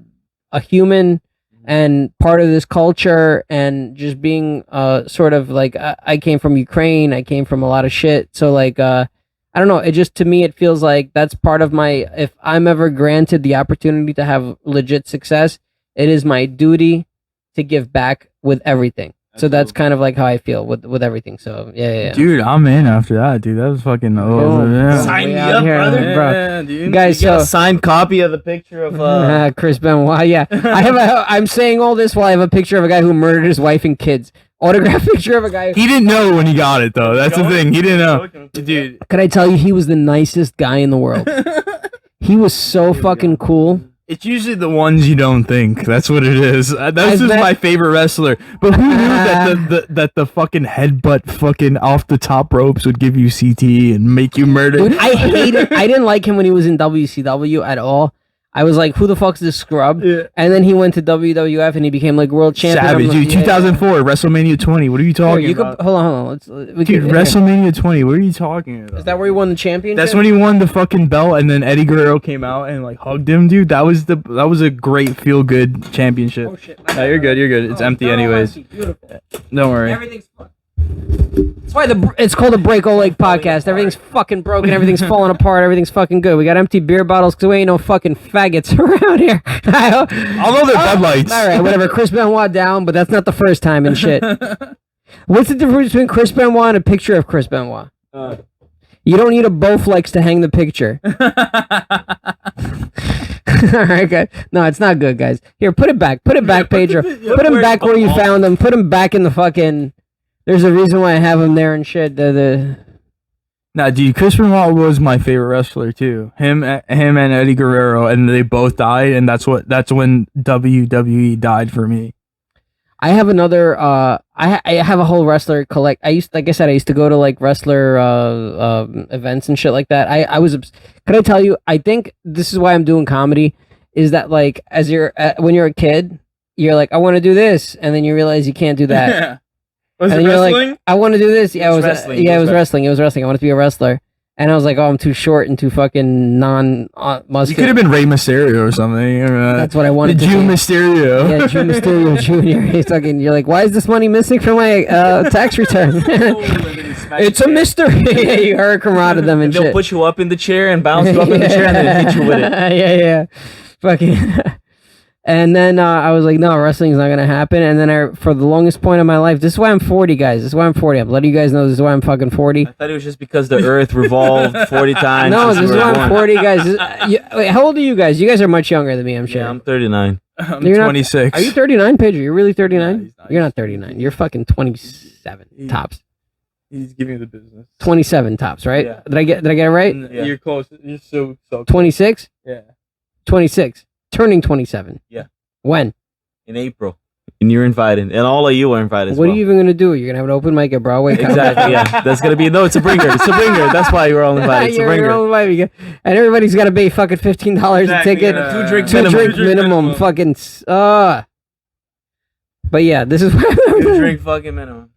human and part of this culture, and just being sort of like, I came from Ukraine, I came from a lot of shit. So like, I don't know, it just, to me, it feels like that's part of my, if I'm ever granted the opportunity to have legit success, it is my duty to give back with everything. So that's kind of like how I feel with everything. So yeah. Dude, I'm in after that, dude. That was fucking Sign me up, brother. Yeah, dude. Guys, you get a signed copy of the picture of Chris Benoit. Yeah, I'm saying all this while I have a picture of a guy who murdered his wife and kids. Autographed picture of a guy. He didn't know when he got it, though. That's the thing. He didn't know, dude. Could I tell you, he was the nicest guy in the world. He was so fucking cool. It's usually the ones you don't think. That's what it is. That's just my favorite wrestler. But who knew that the fucking headbutt fucking off the top ropes would give you CTE and make you murder? Dude, I hate it. I didn't like him when he was in WCW at all. I was like, who the fuck's this scrub? Yeah. And then he went to WWF and he became like world champion. Savage, dude. 2004, WrestleMania 20. What are you talking about? Hold on. WrestleMania 20. What are you talking about? Is that where he won the championship? That's when he won the fucking belt, and then Eddie Guerrero came out and like hugged him, dude. That was a great feel good championship. Oh shit. No, you're good. It's empty anyways. Beautiful. Don't worry. Everything's fun. That's why it's called a Break Oleg podcast. Everything's fucking broken. Everything's falling apart. Everything's fucking good. We got empty beer bottles because we ain't no fucking faggots around here. Although they're Bud Lights. All right, whatever. Chris Benoit down, but that's not the first time and shit. What's the difference between Chris Benoit and a picture of Chris Benoit? You don't need a Bowflex to hang the picture. All right, guys. No, it's not good, guys. Here, put it back. Put it back, Pedro. Put him back where you found him. Put him back in the fucking... There's a reason why I have him there and shit. Nah, dude, Chris Benoit was my favorite wrestler too. Him and Eddie Guerrero, and they both died, and that's when WWE died for me. I have another. I have a whole wrestler collect. Like I said, I used to go to like wrestler events and shit like that. I was. Could I tell you? I think this is why I'm doing comedy. Is that like when you're a kid, you're like, I want to do this, and then you realize you can't do that. Was it wrestling? Like, I want to do this. Yeah, it was wrestling. It was wrestling. I want to be a wrestler. And I was like, oh, I'm too short and too fucking non-muscular. You could have been Rey Mysterio or something. That's what I wanted The to Jew be. Mysterio. Yeah, Drew Mysterio Jr. He's fucking, you're like, why is this money missing from my tax return? It's a mystery. Yeah, you hurricane them and They'll shit. put you up in the chair and bounce you up in the chair and then hit you with it. Yeah. Fucking. And then I was like, no, wrestling's not gonna happen. And then for the longest point of my life, this is why I'm 40, guys. This is why I'm 40. I'm letting you guys know this is why I'm fucking 40. I thought it was just because the Earth revolved 40 times. No, since this is we were why I'm born. 40, guys. Wait, how old are you guys? You guys are much younger than me, I'm sure. Yeah, I'm 39. I'm You're not- 26. Are you 39, Pedro? You're really 39? he's not. You're not 39. You're fucking 27 He- tops. He's giving you the business. 27 tops, right? Yeah. Did I get it right? Yeah. You're close. You're so close. 26? Yeah. 26. Turning 27. Yeah. When? In April. And you're invited. And all of you are invited as What well. are you even gonna do? You're gonna have an open mic at Broadway? Exactly, yeah. That's going to be... No, it's a bringer. It's a bringer. That's why you're all invited. It's a You're bringer. all invited. And everybody's got to pay fucking $15 Exactly, a ticket. yeah. Two drink Two minimum. drink minimum. Fucking. But yeah, this is what Two drink fucking minimum.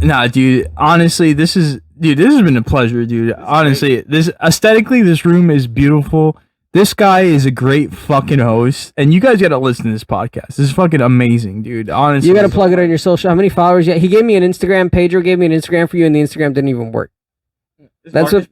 Nah, dude. Honestly, this has been a pleasure, dude. Honestly, this aesthetically, this room is beautiful. This guy is a great fucking host, and you guys gotta listen to this podcast. This is fucking amazing, dude. Honestly, You got to plug it on your social. How many followers? Yeah, he gave me an Instagram. Pedro gave me an Instagram for you, and the Instagram didn't even work. That's what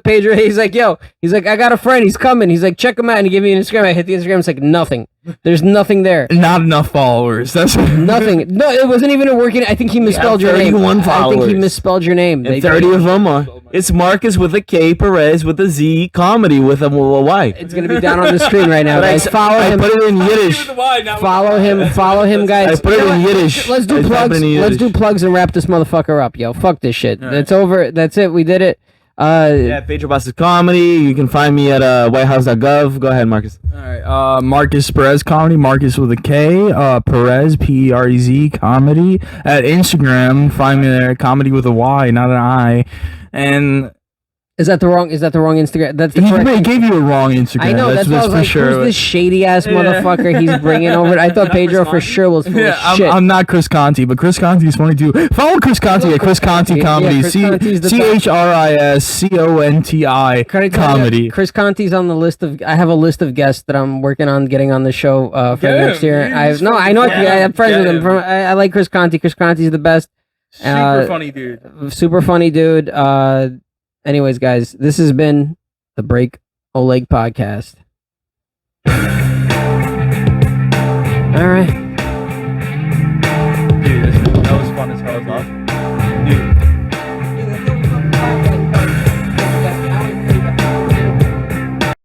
Pedro. He's like, yo. He's like, I got a friend. He's coming. He's like, check him out. And he gave me an Instagram. I hit the Instagram. It's like nothing. There's nothing there. Not enough followers. That's Nothing. No, it wasn't even working. I think he misspelled your name. 31 I think he followers. misspelled your name. And 30 of them are... It's Markus with a K, Perez with a Z, comedy with a Y. It's gonna be down on the screen right now, But guys. Follow I him. put it in Yiddish. Follow him, guys. I put it in Yiddish. Let's do I type plugs. it in Let's do Yiddish. plugs and wrap this motherfucker up, yo. Fuck this shit. Alright. It's over. That's it. We did it. Yeah, Pedro Bastos Comedy. You can find me at whitehouse.gov. Go ahead, Markus. all right. Markus Perez comedy. Markus with a K. Perez Perez comedy at Instagram. Find me there. Comedy with a Y, not an I. And Is that the wrong Instagram? That's the he correct. gave you a wrong Instagram. I know. That's why I was for like, sure. who's this shady ass motherfucker he's bringing over? I thought Pedro for sure was full Yeah, of shit. I'm not Chris Conti, but Chris Conti is funny too. Follow Chris Conti at Chris Conti Yeah, Comedy. Chris Conti's the best. CHRISCONTI Comedy. Chris Conti's on the list of. I have a list of guests that I'm working on getting on the show for Get him, next year. dude. I know. I have friends Get with him. him. I like Chris Conti. Chris Conti's the best. Super funny dude. Super funny dude. Anyways, guys, this has been the Break Oleg podcast. All right.